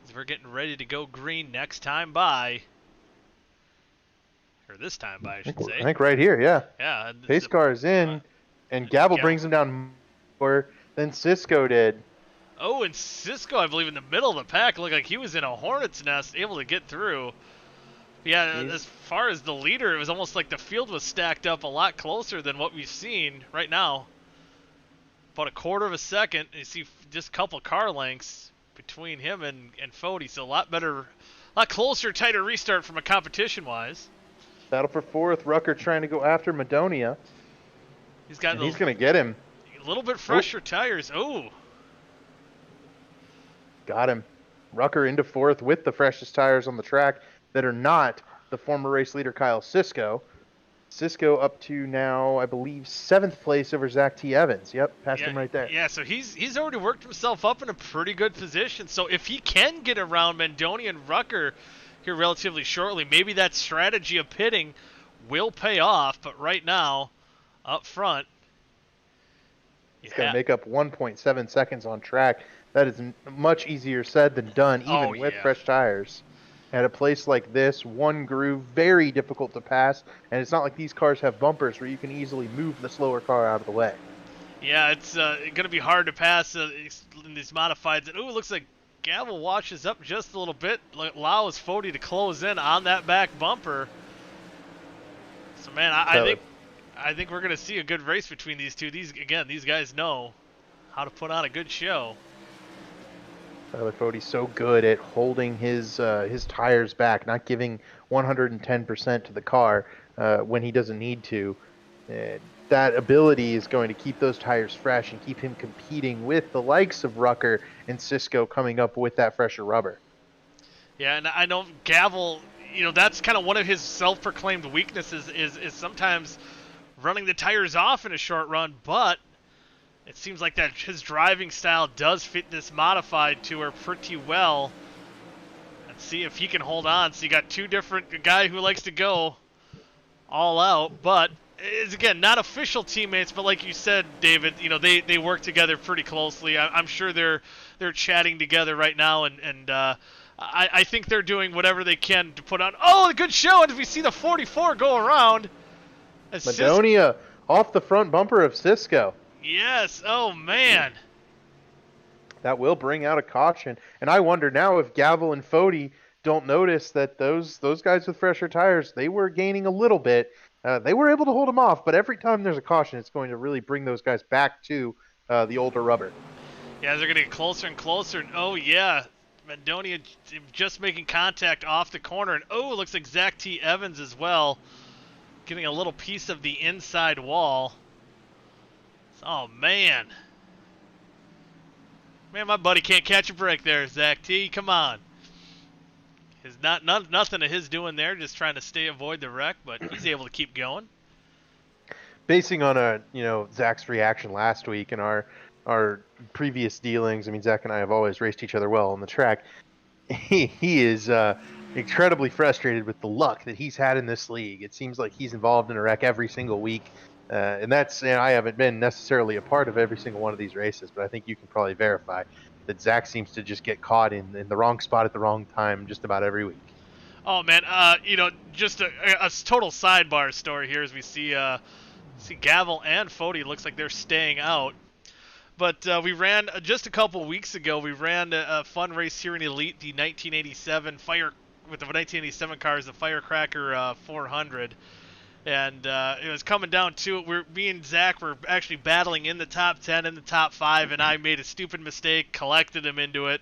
as we're getting ready to go green next time by. Or this time by, I should say. I think right here, yeah. Yeah. Pace car is in, and Gavel brings him down. than Cisco did. Oh, and Cisco, I believe, in the middle of the pack, looked like he was in a hornet's nest, able to get through. Yeah, as far as the leader, it was almost like the field was stacked up a lot closer than what we've seen right now. About a quarter of a second, you see just a couple car lengths between him and Fody, so a lot better, a lot closer, tighter restart from a competition-wise. Battle for fourth. Rucker trying to go after Madonia. He's got he's going to get him. A little bit fresher tires. Oh. Got him. Rucker into fourth with the freshest tires on the track that are not the former race leader Kyle Cisco. Cisco up to now, I believe, 7th place over Zach T. Evans. Yep, passed him right there. Yeah, so he's already worked himself up in a pretty good position. So if he can get around Madonia and Rucker here relatively shortly, maybe that strategy of pitting will pay off. But right now, up front, he's going to make up 1.7 seconds on track. That is much easier said than done, even with fresh tires. At a place like this, one groove, very difficult to pass, and it's not like these cars have bumpers where you can easily move the slower car out of the way. Yeah, it's going to be hard to pass in these modifieds. And, it looks like Gavel washes up just a little bit, allows Fody to close in on that back bumper. So, man, I think we're going to see a good race between these two. These guys know how to put on a good show. Tyler Fody's so good at holding his tires back, not giving 110% to the car when he doesn't need to. That ability is going to keep those tires fresh and keep him competing with the likes of Rucker and Cisco coming up with that fresher rubber. Yeah, and I know Gavel, that's kind of one of his self-proclaimed weaknesses is sometimes running the tires off in a short run, but it seems like that his driving style does fit this modified tour pretty well. Let's see if he can hold on. So you got two different, a guy who likes to go all out, but is again not official teammates. But like you said, David, they work together pretty closely. I'm sure they're chatting together right now, and I think they're doing whatever they can to put on. Oh, a good show! And if we see the 44 go around, Madonia off the front bumper of Cisco. Yes. Oh, man. That will bring out a caution. And I wonder now if Gavel and Fody don't notice that those guys with fresher tires, they were gaining a little bit. They were able to hold them off, but every time there's a caution, it's going to really bring those guys back to the older rubber. Yeah, they're going to get closer and closer. And, oh, yeah. Madonia just making contact off the corner. And, it looks like Zach T. Evans as well, getting a little piece of the inside wall. Oh, man. Man, my buddy can't catch a break there, Zach T. Come on. Nothing of his doing there, just trying to avoid the wreck, but he's able to keep going. Basing on Zach's reaction last week and our previous dealings, I mean, Zach and I have always raced each other well on the track. He is incredibly frustrated with the luck that he's had in this league. It seems like he's involved in a wreck every single week. And that's, I haven't been necessarily a part of every single one of these races, but I think you can probably verify that Zach seems to just get caught in the wrong spot at the wrong time just about every week. Oh, man, just a total sidebar story here as we see Gavel and Fody. Looks like they're staying out. But we ran, just a couple weeks ago, we ran a fun race here in Elite, the 1987 with the 1987 cars, the Firecracker 400. And it was coming down to it. Me and Zach were actually battling in the top 10, in the top 5, and I made a stupid mistake, collected him into it.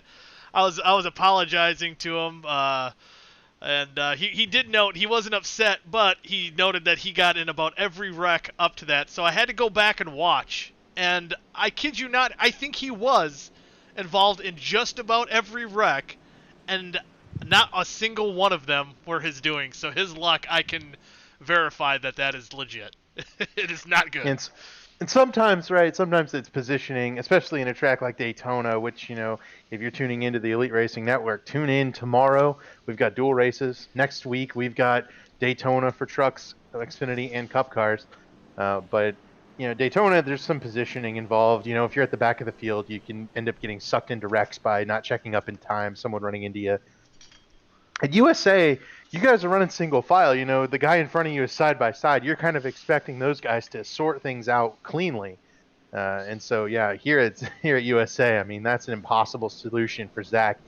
I was apologizing to him, and he did note he wasn't upset, but he noted that he got in about every wreck up to that. So I had to go back and watch, and I kid you not, I think he was involved in just about every wreck, and not a single one of them were his doing. So his luck, I can verify that is legit. It is not good. And sometimes it's positioning, especially in a track like Daytona, which, if you're tuning into the Elite Racing Network, tune in tomorrow. We've got dual races. Next week, we've got Daytona for trucks, Xfinity, and Cup cars. But Daytona, there's some positioning involved. If you're at the back of the field, you can end up getting sucked into wrecks by not checking up in time, someone running into you. At USA, you guys are running single file. The guy in front of you is side by side. You're kind of expecting those guys to sort things out cleanly. And so, yeah, here at USA, I mean, that's an impossible solution for Zach,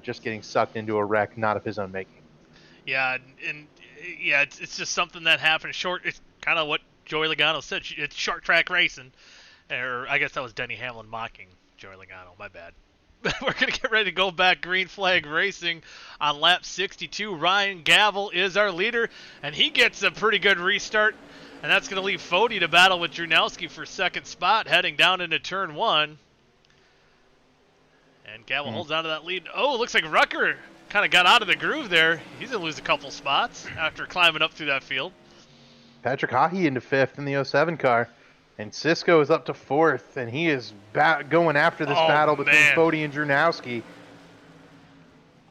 just getting sucked into a wreck not of his own making. Yeah, and yeah, it's just something that happened short. It's kind of what Joey Logano said. It's short track racing, or I guess that was Denny Hamlin mocking Joey Logano. My bad. We're gonna get ready to go back green flag racing on lap 62. Ryan Gavel is our leader, and he gets a pretty good restart, and that's gonna leave Fody to battle with Drunowski for second spot, heading down into turn 1. And Gavel holds on to that lead. Oh, looks like Rucker kind of got out of the groove there. He's going to lose a couple spots after climbing up through that field. Patrick Haughey into 5th in the 07 car. And Cisco is up to 4th, and he is going after this battle between Fody and Drunowski.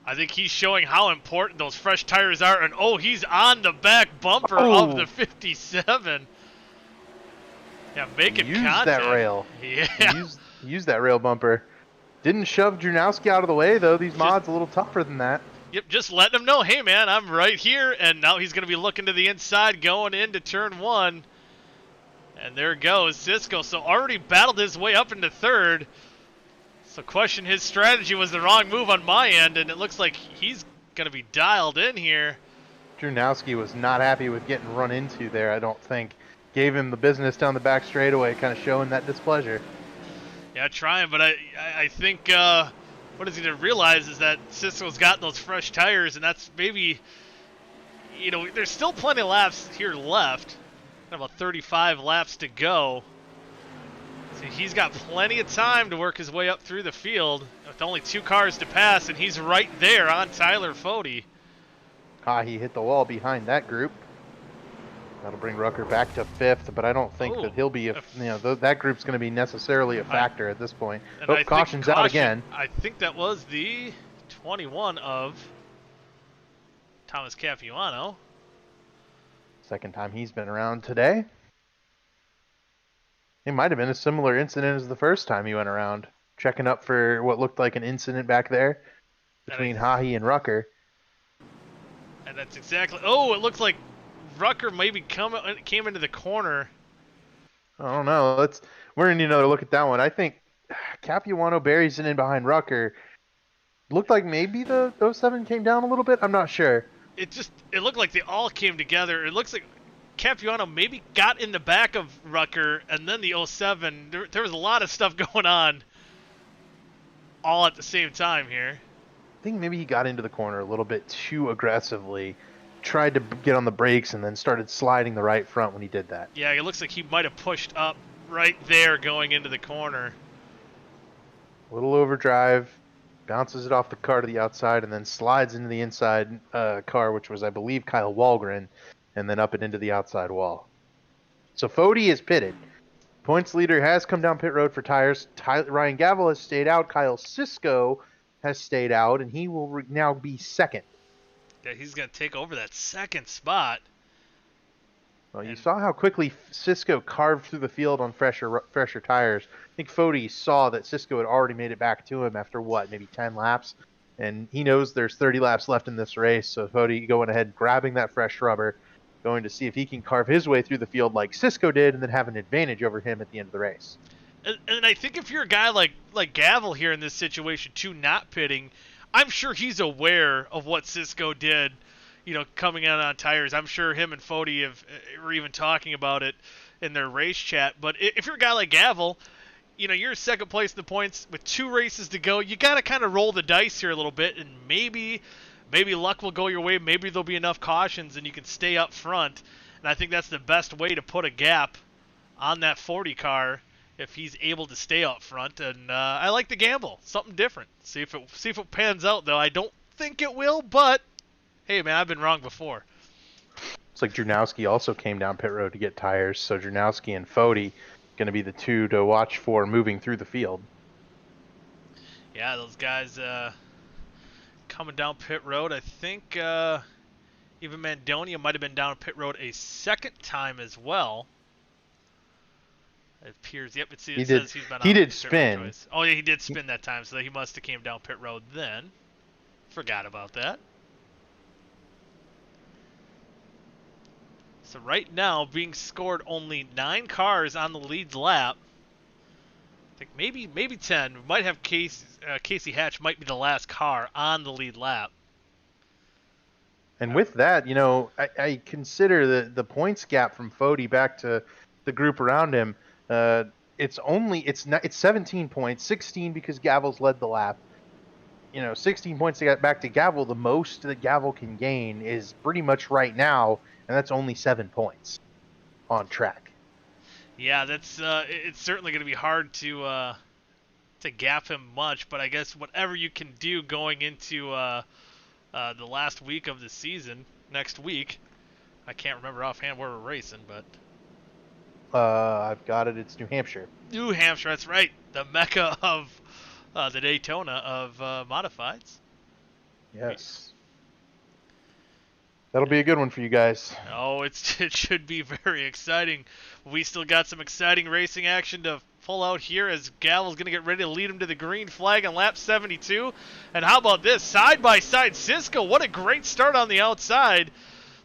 I think he's showing how important those fresh tires are. And, oh, he's on the back bumper of the 57. Yeah, making contact. That rail. Yeah. Use that rail bumper. Didn't shove Drunowski out of the way, though. These mods a little tougher than that. Yep, just letting him know, hey, man, I'm right here. And now he's going to be looking to the inside going into turn 1. And there goes Cisco. So already battled his way up into 3rd. So question his strategy was the wrong move on my end. And it looks like he's going to be dialed in here. Drunowski was not happy with getting run into there, I don't think. Gave him the business down the back straightaway, kind of showing that displeasure. Yeah, trying, but I think what he's going to realize is that Cisco's got those fresh tires, and that's maybe, you know, there's still plenty of laps here left. About 35 laps to go. So he's got plenty of time to work his way up through the field with only 2 cars to pass, and he's right there on Tyler Fody. He hit the wall behind that group. That'll bring Rucker back to 5th, but I don't think that he'll be, that group's going to be necessarily a factor at this point. Oh, caution's out again. I think that was the 21 of Thomas Capuano. Second time he's been around today. It might have been a similar incident as the first time he went around, checking up for what looked like an incident back there between Haughey and Rucker. And that's exactly, oh, it looks like Rucker maybe came into the corner. I don't know. We're gonna need another look at that one. I think Capuano buries it in behind Rucker. Looked like maybe the 07 came down a little bit. I'm not sure. It looked like they all came together. It looks like Capuano maybe got in the back of Rucker, and then the 07. There was a lot of stuff going on all at the same time here. I think maybe he got into the corner a little bit too aggressively. Tried to get on the brakes and then started sliding the right front when he did that. Yeah, it looks like he might have pushed up right there going into the corner. A little overdrive, bounces it off the car to the outside, and then slides into the inside car, which was, I believe, Kyle Walgren, and then up and into the outside wall. So Fody is pitted. Points leader has come down pit road for tires. Ryan Gavel has stayed out. Kyle Cisco has stayed out, and he will now be second. Yeah, he's going to take over that second spot. Well, you saw how quickly Cisco carved through the field on fresher tires. I think Fody saw that Cisco had already made it back to him after, maybe 10 laps? And he knows there's 30 laps left in this race, so Fody going ahead, grabbing that fresh rubber, going to see if he can carve his way through the field like Cisco did and then have an advantage over him at the end of the race. And I think if you're a guy like Gavel here in this situation, too, not pitting, I'm sure he's aware of what Cisco did, coming out on tires. I'm sure him and Fody were even talking about it in their race chat. But if you're a guy like Gavel, you're second place in the points with 2 races to go. You got to kind of roll the dice here a little bit, and maybe luck will go your way. Maybe there'll be enough cautions and you can stay up front. And I think that's the best way to put a gap on that 40 car if he's able to stay up front. And I like the gamble, something different. See if it pans out, though. I don't think it will, but hey, man, I've been wrong before. It's like Drunowski also came down pit road to get tires, so Drunowski and Fody going to be the 2 to watch for moving through the field. Yeah, those guys coming down pit road. I think even Mandonia might have been down pit road a second time as well. It appears, yep, it says he's been on. He did spin. Oh, yeah, he did spin that time, so he must have came down pit road then. Forgot about that. So right now, being scored only 9 cars on the lead lap. think maybe 10. We might have Casey Hatch might be the last car on the lead lap. And with that, I consider the points gap from Fody back to the group around him. It's 17 points, 16 because Gavel's led the lap. 16 points to get back to Gavel. The most that Gavel can gain is pretty much right now, and that's only 7 points on track. Yeah, that's it's certainly going to be hard to gap him much, but I guess whatever you can do going into the last week of the season, next week. I can't remember offhand where we're racing, but I've got it. It's New Hampshire. New Hampshire, that's right. The mecca of the Daytona of modifieds. Yes. That'll be a good one for you guys. Oh, it should be very exciting. We still got some exciting racing action to pull out here as Gavel's going to get ready to lead him to the green flag on lap 72. And how about this? Side-by-side Cisco. What a great start on the outside.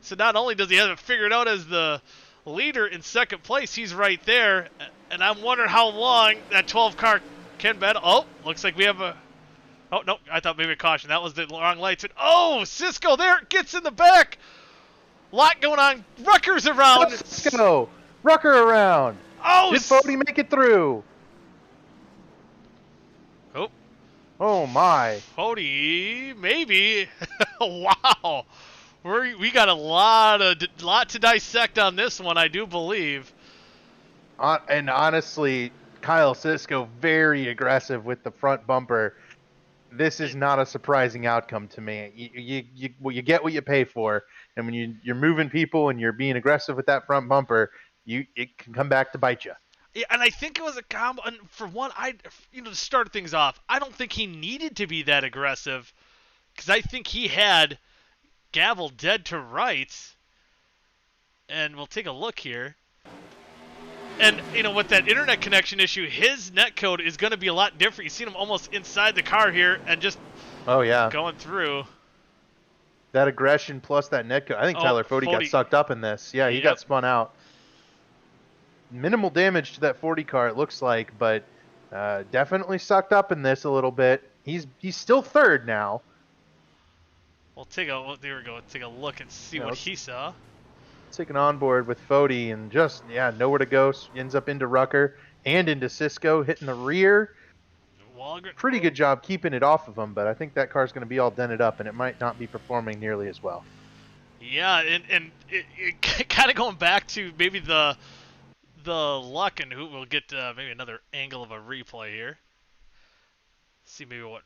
So not only does he have it figured out as the leader in second place, he's right there. And I'm wondering how long that 12 car can battle. Oh, looks like we have a... Oh, no, I thought maybe a caution. That was the wrong lights. And, oh, Cisco there gets in the back. Lot going on. Rucker's around. Cisco. Rucker around. Oh, did Fody make it through? Oh my. Fody, maybe. Wow. We got a lot to dissect on this one, I do believe. And honestly, Kyle Cisco very aggressive with the front bumper. This is not a surprising outcome to me. You get what you pay for, and when you're moving people and you're being aggressive with that front bumper, it can come back to bite you. Yeah, and I think it was a combo. And for one, to start things off, I don't think he needed to be that aggressive, because I think he had Gavel dead to rights. And we'll take a look here. And, with that internet connection issue, his netcode is going to be a lot different. You've seen him almost inside the car here and just going through. That aggression plus that netcode. I think Tyler Fody got sucked up in this. Yeah, he got spun out. Minimal damage to that 40 car, it looks like, but definitely sucked up in this a little bit. He's still third now. There we go. Take a look and see what he saw. Taking on board with Fody and just nowhere to go. Ends up into Rucker and into Cisco, hitting the rear. Pretty good job keeping it off of him, but I think that car's going to be all dented up and it might not be performing nearly as well. Yeah, and it kind of going back to maybe the luck, and we'll get maybe another angle of a replay here. See maybe what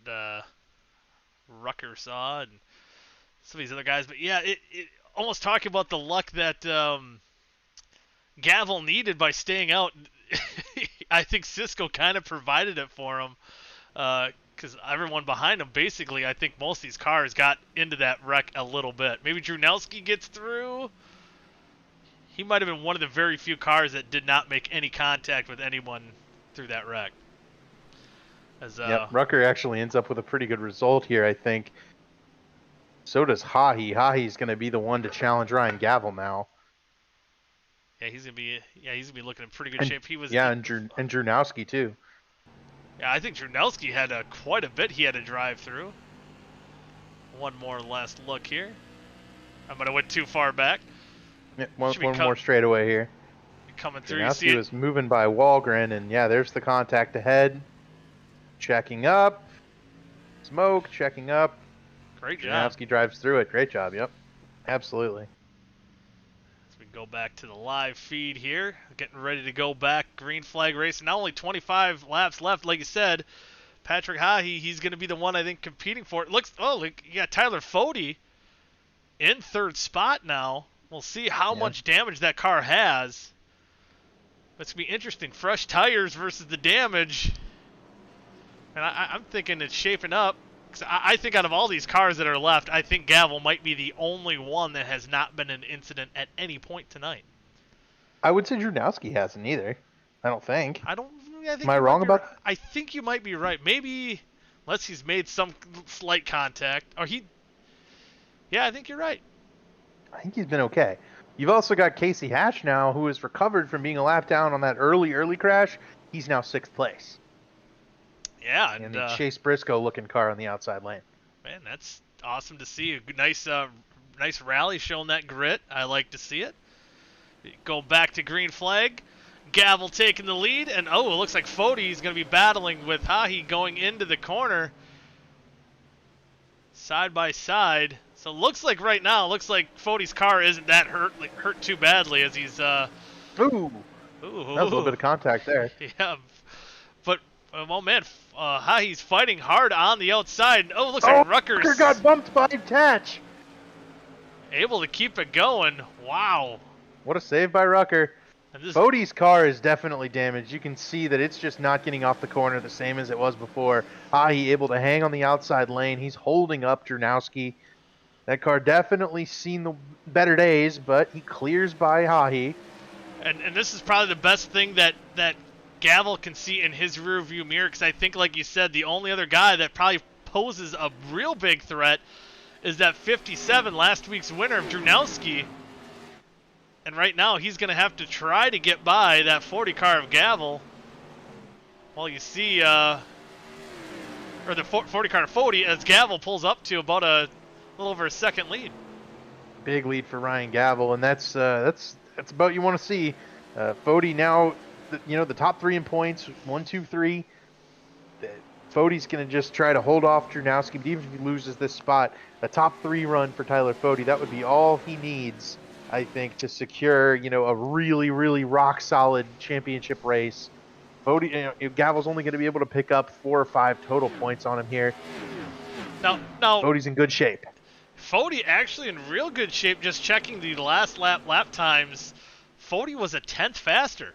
Rucker saw and some of these other guys, but yeah, it almost talking about the luck that Gavel needed by staying out. I think Cisco kind of provided it for him, because everyone behind him, basically, I think most of these cars got into that wreck a little bit. Maybe Drunelski gets through. He might have been one of the very few cars that did not make any contact with anyone through that wreck. Rucker actually ends up with a pretty good result here, I think. So does Hahi. Hahi's going to be the one to challenge Ryan Gavel now. Yeah, he's gonna be looking in pretty good shape. He was. Yeah, and Drunowski too. Yeah, I think Drunowski had quite a bit he had to drive through. One more last look here. I might have went too far back. Yeah, one more straightaway here. Coming through. Drunowski was moving by Walgren, and there's the contact ahead. Checking up. Smoke, checking up. Great job. Drunowski drives through it. Great job, yep. Absolutely. As we go back to the live feed here, getting ready to go back. Green flag racing. Not only 25 laps left, like you said. Patrick Hahi, he's going to be the one, I think, competing for it. Tyler Fody in third spot now. We'll see how much damage that car has. That's going to be interesting. Fresh tires versus the damage. And I'm thinking it's shaping up. Cause I think out of all these cars that are left, I think Gavel might be the only one that has not been an incident at any point tonight. I would say Drunowski hasn't either. I don't think. Am I wrong about that? I think you might be right. Maybe, unless he's made some slight contact. Yeah, I think you're right. I think he's been okay. You've also got Casey Hatch now, who has recovered from being a lap down on that early crash. He's now 6th place. Yeah, And and the Chase Briscoe looking car on the outside lane. man, that's awesome to see. A nice rally showing that grit. I like to see it. Go back to green flag. Gavel taking the lead, and it looks like Fody's going to be battling with Hahi going into the corner. Side by side. So it looks like right now, Fody's car isn't that hurt too badly as he's Ooh, that was a little bit of contact there. Yeah, but oh man, Hahi's fighting hard on the outside. Oh, it looks like Rucker's Rucker got bumped by Tatch. able to keep it going. Wow. What a save by Rucker. And this, Fody's car is definitely damaged. You can see that it's just not getting off the corner the same as it was before. Hahi able to hang on the outside lane. He's holding up Drunowski. That car definitely seen the better days, but he clears by Hahi. and this is probably the best thing that Gavel can see in his rear view mirror, because I think, like you said, the only other guy that probably poses a real big threat is that 57 last week's winner of Drunowski. And right now, he's going to have to try to get by that 40 car of Gavel. Well, you see, or the 40 car of Fody as Gavel pulls up to about a little over a second lead. Big lead for Ryan Gavel, and that's about you want to see. Fody now, the top three in points, 1, 2, 3. Fody's going to just try to hold off Drunowski, but even if he loses this spot, a top 3 run for Tyler Fody, that would be all he needs, I think, to secure, a really, really rock solid championship race. Fody, Gavel's only going to be able to pick up 4 or 5 total points on him here. Now, Fody's in good shape. Fody actually in real good shape. Just checking the last lap times, Fody was a 10th faster.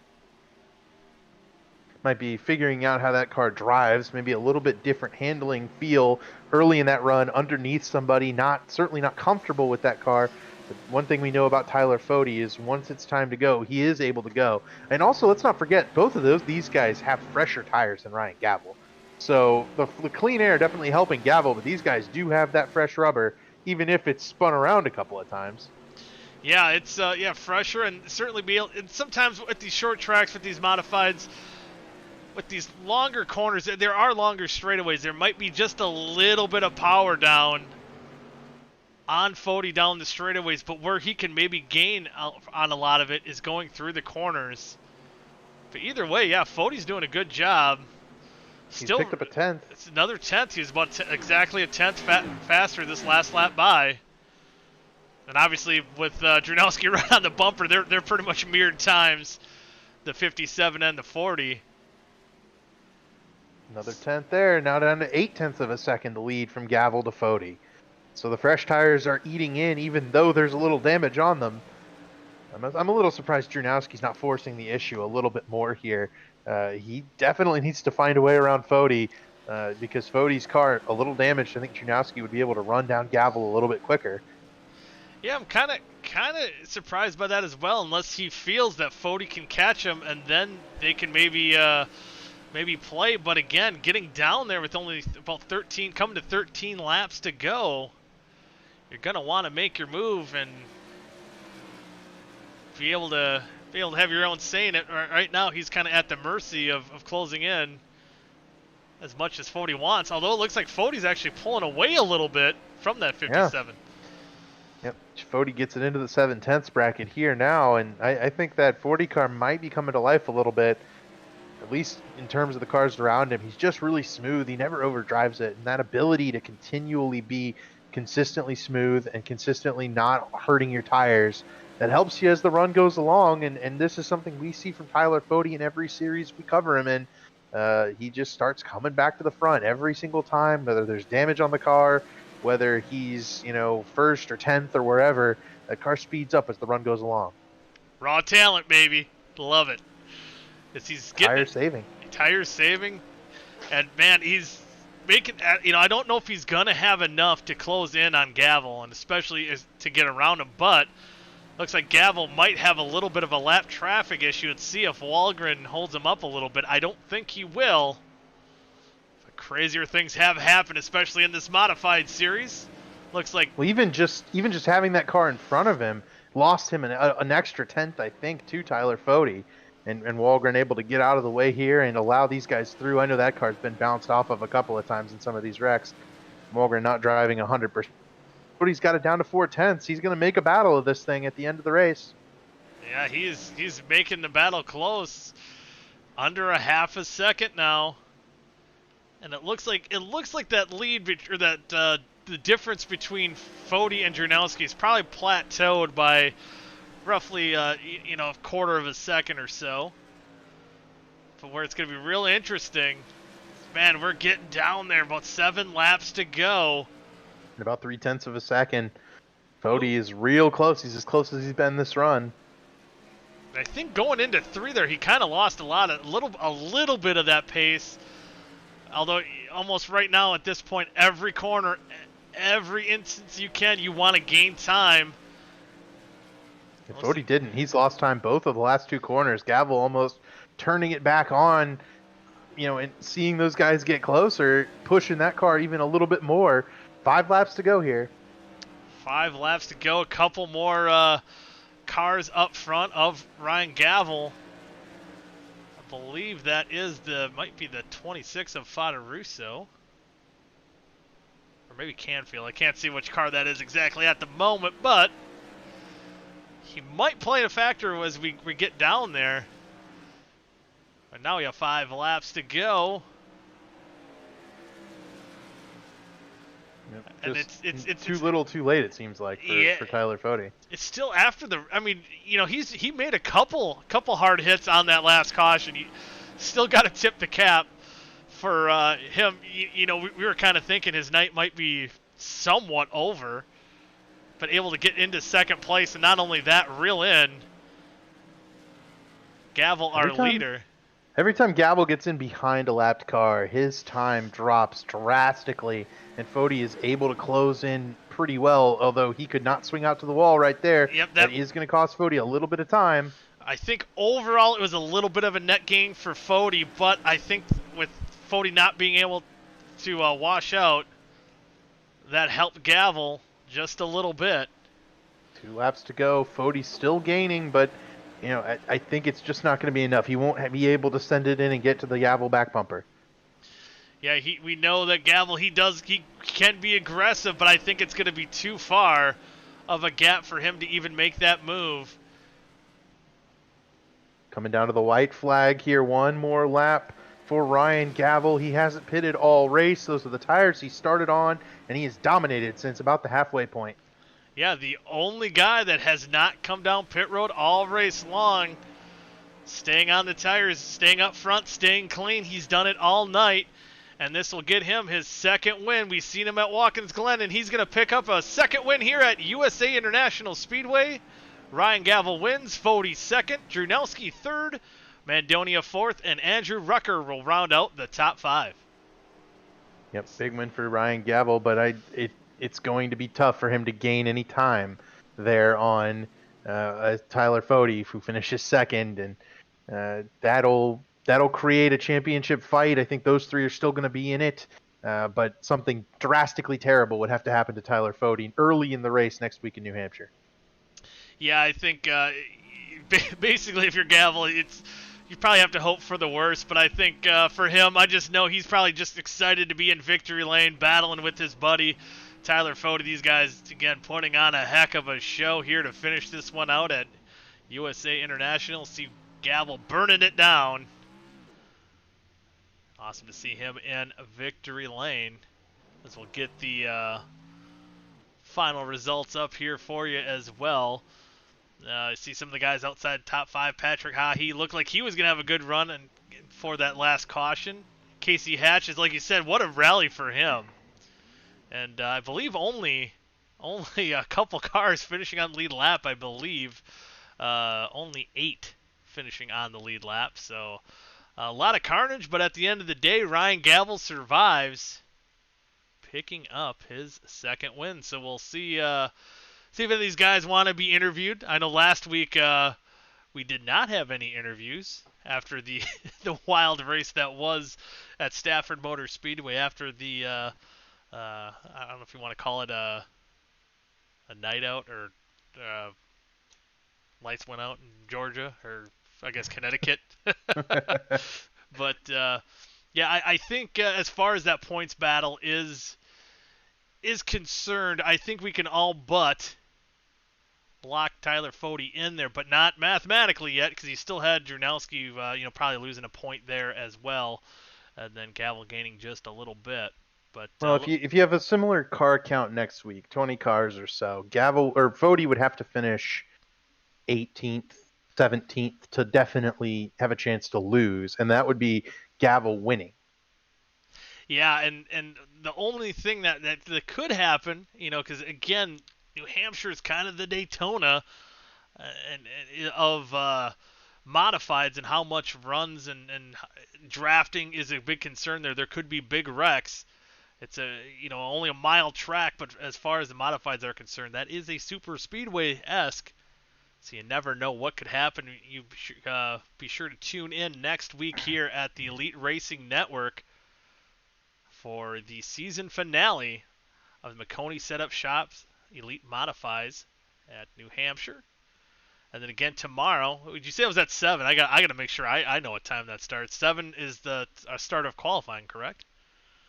Might be figuring out how that car drives, maybe a little bit different handling feel early in that run underneath somebody, certainly not comfortable with that car. But one thing we know about Tyler Fody is once it's time to go, he is able to go. And also, let's not forget, both of these guys have fresher tires than Ryan Gavel. So the clean air definitely helping Gavel, but these guys do have that fresh rubber, even if it's spun around a couple of times. Yeah, it's fresher, and certainly and sometimes with these short tracks, with these modifieds, with these longer corners, there are longer straightaways. There might be just a little bit of power down on Fody down the straightaways, but where he can maybe gain on a lot of it is going through the corners. But either way, yeah, Fody's doing a good job. He's picked up a 10th. It's another 10th. He was about exactly a 10th faster this last lap by. And obviously, with Drunowski right on the bumper, they're pretty much mirrored times, the 57 and the 40. Another 10th there. Now down to 0.8 of a second lead from Gavel to Fody. So the fresh tires are eating in, even though there's a little damage on them. I'm a little surprised Drunowski's not forcing the issue a little bit more here. He definitely needs to find a way around Fody because Fody's car a little damaged. I think Drunowski would be able to run down Gavel a little bit quicker. Yeah, I'm kind of surprised by that as well, unless he feels that Fody can catch him and then they can maybe play. But again, getting down there with only about 13 laps to go, you're gonna want to make your move and be able to have your own say in it. Right now, he's kind of at the mercy of closing in as much as Fody wants. Although it looks like Fody's actually pulling away a little bit from that 57. Yep, Fody gets it into the 7/10 bracket here now, and I think that 40 car might be coming to life a little bit, at least in terms of the cars around him. He's just really smooth. He never overdrives it, and that ability to continually be consistently smooth and consistently not hurting your tires, that helps you as the run goes along, and this is something we see from Tyler Fody in every series we cover him in. He just starts coming back to the front every single time, whether there's damage on the car, whether he's, first or 10th or wherever, the car speeds up as the run goes along. Raw talent, baby. Love it. He's getting tire saving, and man, he's making. I don't know if he's gonna have enough to close in on Gavel, and especially to get around him. But looks like Gavel might have a little bit of a lap traffic issue. Let's see if Wahlgren holds him up a little bit. I don't think he will. But crazier things have happened, especially in this modified series. Looks like even just having that car in front of him lost him an extra 10th, I think, to Tyler Fody. and Walgren able to get out of the way here and allow these guys through. I know that car's been bounced off of a couple of times in some of these wrecks. Walgren not driving 100%. But he's got it down to 4/10. He's going to make a battle of this thing at the end of the race. Yeah, he's making the battle close. Under a half a second now. And it looks like that lead or that the difference between Fody and Jurnowski is probably plateaued by roughly a quarter of a second or so. But where it's going to be real interesting, man, we're getting down there. About 7 laps to go. In about 0.3 of a second. Fody is real close. He's as close as he's been this run. I think going into 3 there, he kind of lost a little bit of that pace. Although almost right now at this point, every corner, every instance you want to gain time. If Fody didn't, he's lost time both of the last 2 corners. Gavel almost turning it back on, and seeing those guys get closer, pushing that car even a little bit more. 5 laps to go here. 5 laps to go. A couple more cars up front of Ryan Gavel. I believe that might be the 26 of Fada Russo. Or maybe Canfield. I can't see which car that is exactly at the moment, but he might play a factor as we get down there. And now we have 5 laps to go. And it's too little, too late. It seems like for Tyler Fody. It's still after the. I mean, he made a couple hard hits on that last caution. He still got to tip the cap for him. We were kind of thinking his night might be somewhat over, but able to get into second place, and not only that, reel in Gavel, our leader. Every time Gavel gets in behind a lapped car, his time drops drastically, and Fody is able to close in pretty well, although he could not swing out to the wall right there. Yep, that is going to cost Fody a little bit of time. I think overall it was a little bit of a net gain for Fody, but I think with Fody not being able to wash out, that helped Gavel just a little bit. 2 laps to go. Fody's still gaining, but I think it's just not going to be enough. He won't be able to send it in and get to the Gavel back bumper. Yeah, we know that Gavel, he can be aggressive, but I think it's going to be too far of a gap for him to even make that move. Coming down to the white flag here. 1 more lap for Ryan Gavel. He hasn't pitted all race. Those are the tires he started on, and he has dominated since about the halfway point. Yeah, the only guy that has not come down pit road all race long. Staying on the tires, staying up front, staying clean. He's done it all night, and this will get him his 2nd win. We've seen him at Watkins Glen, and he's going to pick up a 2nd win here at USA International Speedway. Ryan Gavel wins, Fody 2nd, Jurnowski 3rd, Mandonia 4th, and Andrew Rucker will round out the top 5. Yep, big win for Ryan Gavel, but it's going to be tough for him to gain any time there on Tyler Fody, who finishes 2nd, and that'll create a championship fight. I think those 3 are still going to be in it, but something drastically terrible would have to happen to Tyler Fody early in the race next week in New Hampshire. Yeah, I think basically if you're Gavel, you probably have to hope for the worst, but I think for him, I just know he's probably just excited to be in victory lane, battling with his buddy Tyler Fody. These guys, again, putting on a heck of a show here to finish this one out at USA International. See Gavel burning it down. Awesome to see him in victory lane. As we'll get the final results up here for you as well. See some of the guys outside top 5. Patrick Ha, he looked like he was going to have a good run and for that last caution. Casey Hatch is, like you said, what a rally for him. And I believe only a couple cars finishing on the lead lap, I believe. Only 8 finishing on the lead lap. So a lot of carnage, but at the end of the day, Ryan Gavel survives, picking up his 2nd win. So we'll see if any of these guys want to be interviewed. I know last week we did not have any interviews after the the wild race that was at Stafford Motor Speedway after the I don't know if you want to call it a night out or lights went out in Georgia or I guess, Connecticut. But yeah, I think as far as that points battle is concerned, I think we can all but block Tyler Fode in there, but not mathematically yet, because he still had Drunowski, probably losing a point there as well, and then Gavel gaining just a little bit. But Well, if you have a similar car count next week, 20 cars or so, Gavel or Fode would have to finish 18th, 17th to definitely have a chance to lose, and that would be Gavel winning. yeah, and the only thing that could happen, because again, New Hampshire is kind of the Daytona of modifieds, and how much runs and drafting is a big concern there. There could be big wrecks. It's only a mile track, but as far as the modifieds are concerned, that is a super speedway-esque. So you never know what could happen. You be sure to tune in next week here at the Elite Racing Network for the season finale of the Maconi Setup Shops Elite Modifies at New Hampshire. And then again tomorrow. Would you say it was at 7? I got to make sure I know what time that starts. 7 is the start of qualifying, correct?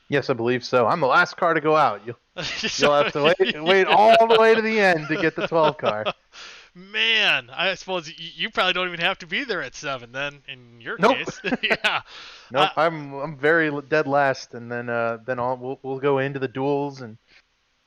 Yes, I believe so. I'm the last car to go out. You'll have to wait all the way to the end to get the 12 car. Man, I suppose you probably don't even have to be there at 7 then. In your Nope. case, yeah. Nope, I'm very dead last, and then we'll go into the duels, and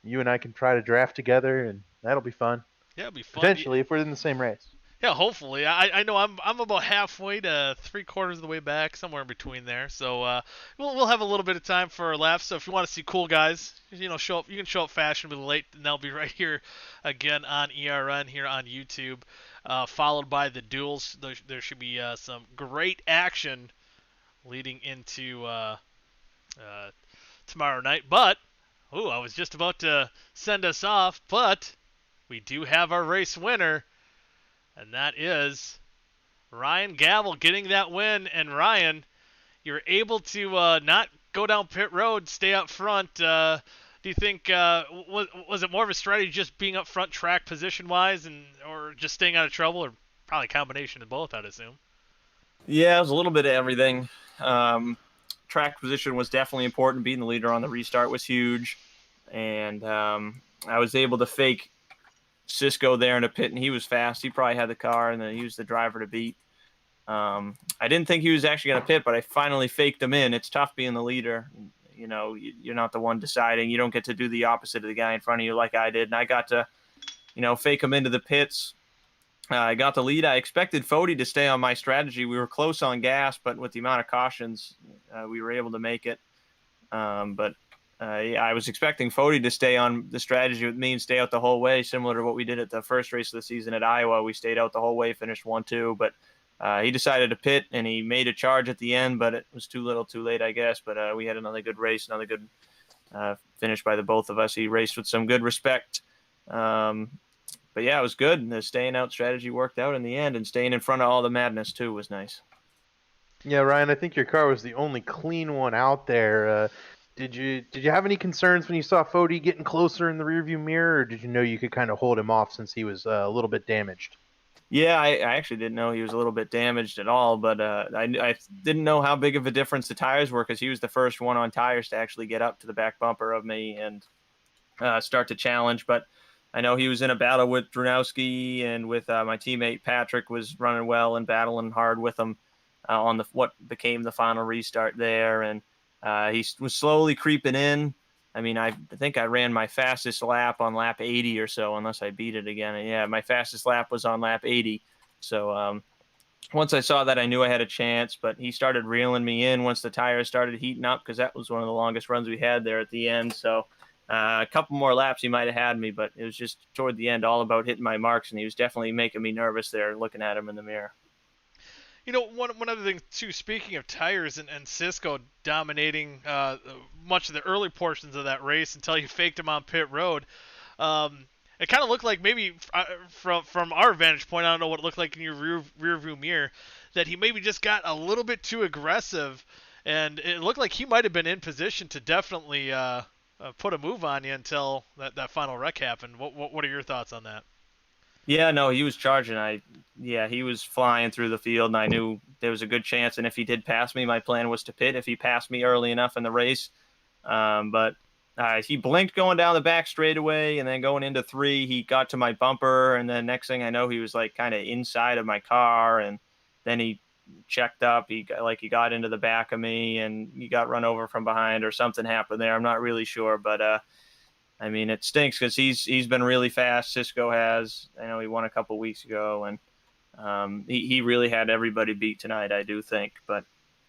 you and I can try to draft together, and that'll be fun. Yeah, it'll be fun. Potentially, if we're in the same race. Yeah, hopefully. I know I'm about halfway to 3/4 of the way back, somewhere in between there. So we'll have a little bit of time for our laps. So if you want to see cool guys, show up. You can show up fashionably late, and they'll be right here again on ERN here on YouTube, followed by the duels. There should be some great action leading into tomorrow night. But I was just about to send us off, but we do have our race winner. And that is Ryan Gavel getting that win. And Ryan, you're able to not go down pit road, stay up front. Do you think was it more of a strategy just being up front track position-wise, or just staying out of trouble, or probably a combination of both, I'd assume? Yeah, it was a little bit of everything. Track position was definitely important. Being the leader on the restart was huge. And I was able to fake Cisco there in the pit, and he was fast. He probably had the car, and then he was the driver to beat. I didn't think he was actually going to pit, but I finally faked him in. It's tough being the leader. You're not the one deciding. You don't get to do the opposite of the guy in front of you like I did. And I got to, fake him into the pits. I got the lead. I expected Fode to stay on my strategy. We were close on gas, but with the amount of cautions, we were able to make it. But I was expecting Fode to stay on the strategy with me and stay out the whole way, similar to what we did at the first race of the season at Iowa. We stayed out the whole way, finished 1-2, but he decided to pit, and he made a charge at the end, but it was too little too late, I guess. But we had another good race, another good finish by the both of us. He raced with some good respect. But yeah, it was good. The staying out strategy worked out in the end, and staying in front of all the madness too was nice. Yeah, Ryan, I think your car was the only clean one out there. Did you have any concerns when you saw Fode getting closer in the rearview mirror, or did you know you could kind of hold him off since he was a little bit damaged? Yeah, I actually didn't know he was a little bit damaged at all, but I didn't know how big of a difference the tires were, because he was the first one on tires to actually get up to the back bumper of me and start to challenge. But I know he was in a battle with Drunowski, and with my teammate Patrick was running well and battling hard with him on what became the final restart there. And he was slowly creeping in. I mean, I think I ran my fastest lap on lap 80 or so, unless I beat it again. And yeah, my fastest lap was on lap 80. So once I saw that, I knew I had a chance. But he started reeling me in once the tires started heating up, because that was one of the longest runs we had there at the end. So a couple more laps, he might have had me, but it was just toward the end all about hitting my marks, and he was definitely making me nervous there looking at him in the mirror. One other thing, too, speaking of tires and Cisco dominating much of the early portions of that race until you faked him on pit road, it kind of looked like, maybe from our vantage point, I don't know what it looked like in your rear view mirror, that he maybe just got a little bit too aggressive, and it looked like he might have been in position to definitely put a move on you until that final wreck happened. What are your thoughts on that? Yeah, no, he was charging. He was flying through the field, and I knew there was a good chance. And if he did pass me, my plan was to pit if he passed me early enough in the race. But he blinked going down the back straightaway, and then going into 3, he got to my bumper, and then next thing I know, he was like kind of inside of my car, and then he checked up. He got into the back of me, and he got run over from behind, or something happened there. I'm not really sure, but I mean, it stinks because he's been really fast. Cisco has. I know he won a couple weeks ago, and he really had everybody beat tonight, I do think. But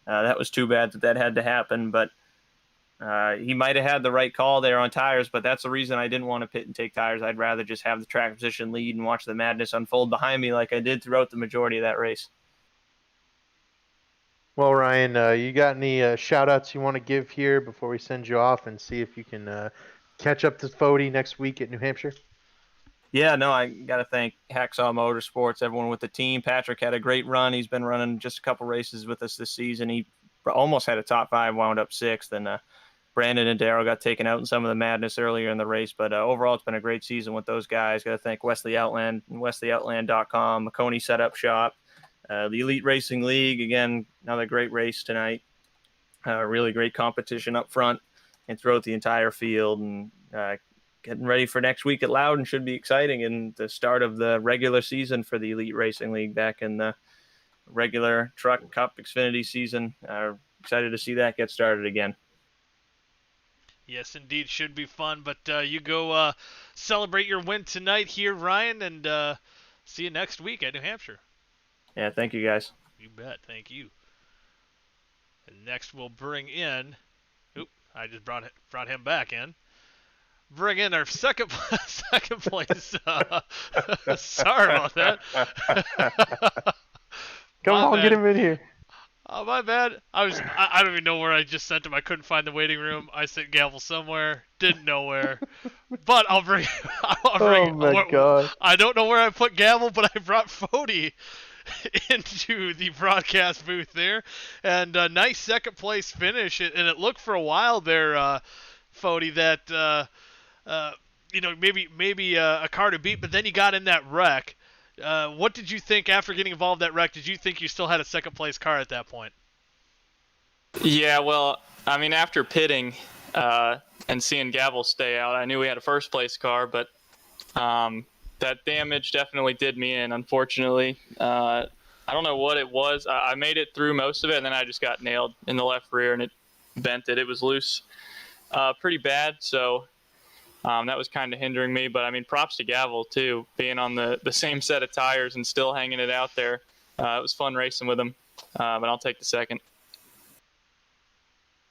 that was too bad that had to happen. But he might have had the right call there on tires, but that's the reason I didn't want to pit and take tires. I'd rather just have the track position lead and watch the madness unfold behind me like I did throughout the majority of that race. Well, Ryan, you got any shout-outs you want to give here before we send you off and see if you can catch up to Fody next week at New Hampshire? Yeah, no, I got to thank Hacksaw Motorsports, everyone with the team. Patrick had a great run. He's been running just a couple races with us this season. He almost had a top 5, wound up 6th, and Brandon and Darryl got taken out in some of the madness earlier in the race. But overall, it's been a great season with those guys. Got to thank Wesley Outland and WesleyOutland.com, Maconi Setup Shop, the Elite Racing League. Again, another great race tonight. Really great competition up front and throughout the entire field. And getting ready for next week at Loudon should be exciting, and the start of the regular season for the Elite Racing League back in the regular Truck Cup Xfinity season. Excited to see that get started again. Yes, indeed, should be fun. But you go celebrate your win tonight here, Ryan, and see you next week at New Hampshire. Yeah, thank you, guys. You bet. Thank you. And next we'll bring in. I just brought him back in. Bring in our second place. Sorry about that. Come on, get him in here. Oh, my bad. I don't even know where I just sent him. I couldn't find the waiting room. I sent Gavel somewhere. Didn't know where. But I'll bring. Oh my God. I don't know where I put Gavel, but I brought Fody into the broadcast booth there, and a nice second place finish. And it looked for a while there, Fody, that maybe a car to beat, but then you got in that wreck. What did you think after getting involved in that wreck? Did you think you still had a second place car at that point? Yeah, well, I mean, after pitting and seeing Gavel stay out, I knew we had a first place car, but that damage definitely did me in, unfortunately. I don't know what it was. I made it through most of it, and then I just got nailed in the left rear, and it bent it. It was loose pretty bad, so that was kind of hindering me. But, I mean, props to Gavel, too, being on the same set of tires and still hanging it out there. It was fun racing with him, but I'll take the second.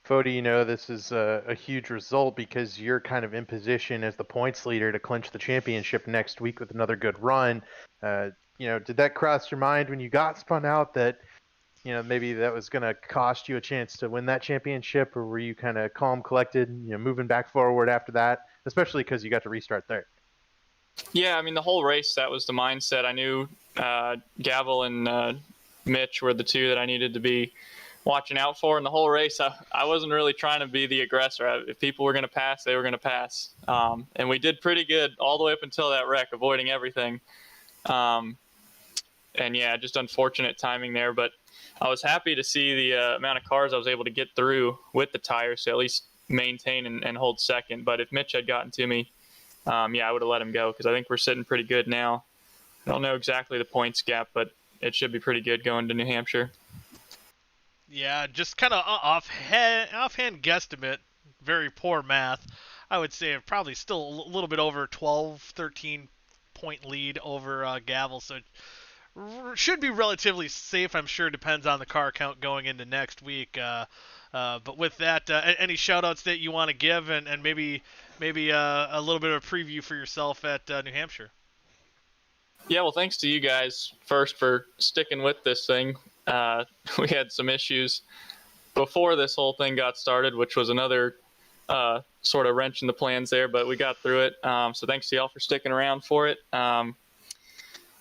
Fody, this is a huge result because you're kind of in position as the points leader to clinch the championship next week with another good run. Did that cross your mind when you got spun out that, maybe that was going to cost you a chance to win that championship, or were you kind of calm, collected, moving back forward after that, especially because you got to restart there? Yeah, I mean, the whole race, that was the mindset. I knew Gavel and Mitch were the two that I needed to be watching out for. In the whole race, I wasn't really trying to be the aggressor. If people were going to pass, they were going to pass. And we did pretty good all the way up until that wreck, avoiding everything. And yeah, just unfortunate timing there. But I was happy to see the amount of cars I was able to get through with the tires to at least maintain and hold second. But if Mitch had gotten to me, I would have let him go because I think we're sitting pretty good now. I don't know exactly the points gap, but it should be pretty good going to New Hampshire. Yeah, just kind of offhand guesstimate, very poor math. I would say probably still a little bit over 12, 13 point lead over Gavel, so it should be relatively safe. I'm sure depends on the car count going into next week. But with that, any shout-outs that you want to give, and maybe a little bit of a preview for yourself at New Hampshire? Yeah, well, thanks to you guys first for sticking with this thing. We had some issues before this whole thing got started, which was another sort of wrench in the plans there, but we got through it. So thanks to y'all for sticking around for it.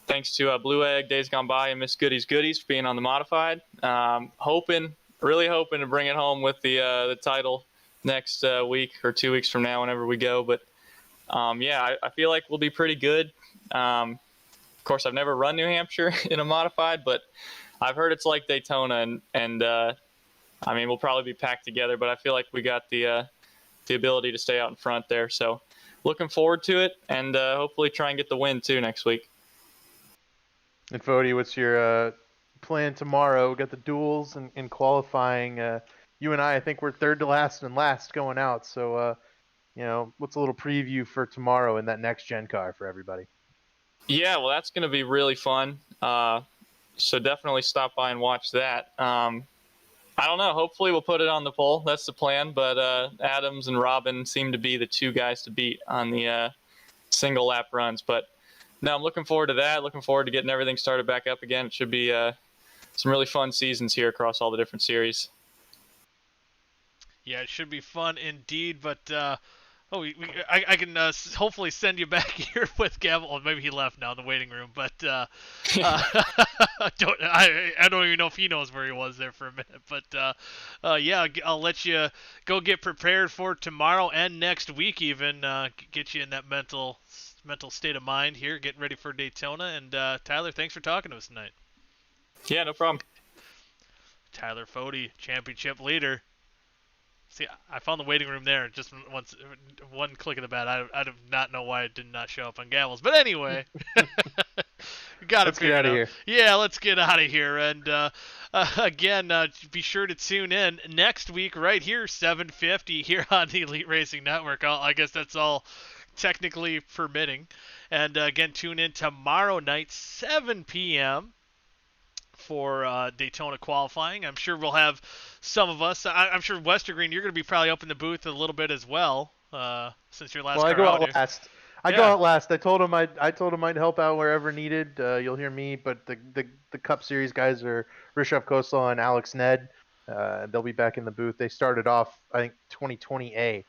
Thanks to Blue Egg, Days Gone By, and Miss Goodies Goodies for being on the modified. Really hoping to bring it home with the title next week or 2 weeks from now, whenever we go. But I feel like we'll be pretty good. course, I've never run New Hampshire in a modified, but I've heard it's like Daytona, and I mean, we'll probably be packed together, but I feel like we got the ability to stay out in front there. So looking forward to it, and hopefully try and get the win too next week. And Fody, what's your plan tomorrow? We got the duels and qualifying. You and I think we're third to last and last going out. So, what's a little preview for tomorrow in that next gen car for everybody? Yeah, well, that's going to be really fun. So definitely stop by and watch that. I don't know. Hopefully we'll put it on the pole. That's the plan. But Adams and Robin seem to be the two guys to beat on the single lap runs. But no, I'm looking forward to that. Looking forward to getting everything started back up again. It should be some really fun seasons here across all the different series. Yeah, it should be fun indeed. But I can hopefully send you back here with Gavel. Well, maybe he left now in the waiting room. But I don't even know if he knows where he was there for a minute. But yeah, I'll let you go get prepared for tomorrow and next week even. Get you in that mental state of mind here, getting ready for Daytona. And Tyler, thanks for talking to us tonight. Yeah, no problem. Tyler Fody, championship leader. See, I found the waiting room there. Just one click of the bat. I do not know why it did not show up on Gavels. But anyway, Let's get out of here. Yeah, let's get out of here. And again, be sure to tune in next week right here, 7:50 here on the Elite Racing Network. I guess that's all technically permitting. And again, tune in tomorrow night, 7 p.m. for Daytona qualifying. I'm sure we'll have some of us. I'm sure Westergreen, you're going to be probably up in the booth a little bit as well, since your last. Well, I go out last. I go out last. I told him I'd help out wherever needed. You'll hear me, but the Cup Series guys are Rishabh Khosla and Alex Ned. They'll be back in the booth. They started off, I think, 2020A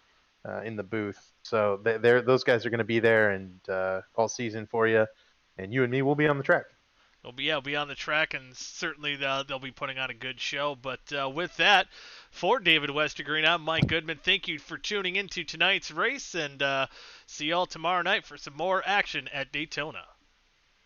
in the booth, so those guys are going to be there and all season for you. And you and me will be on the track. They'll be on the track, and certainly they'll be putting on a good show. But with that, for David Westergreen, I'm Mike Goodman. Thank you for tuning into tonight's race, and see y'all tomorrow night for some more action at Daytona.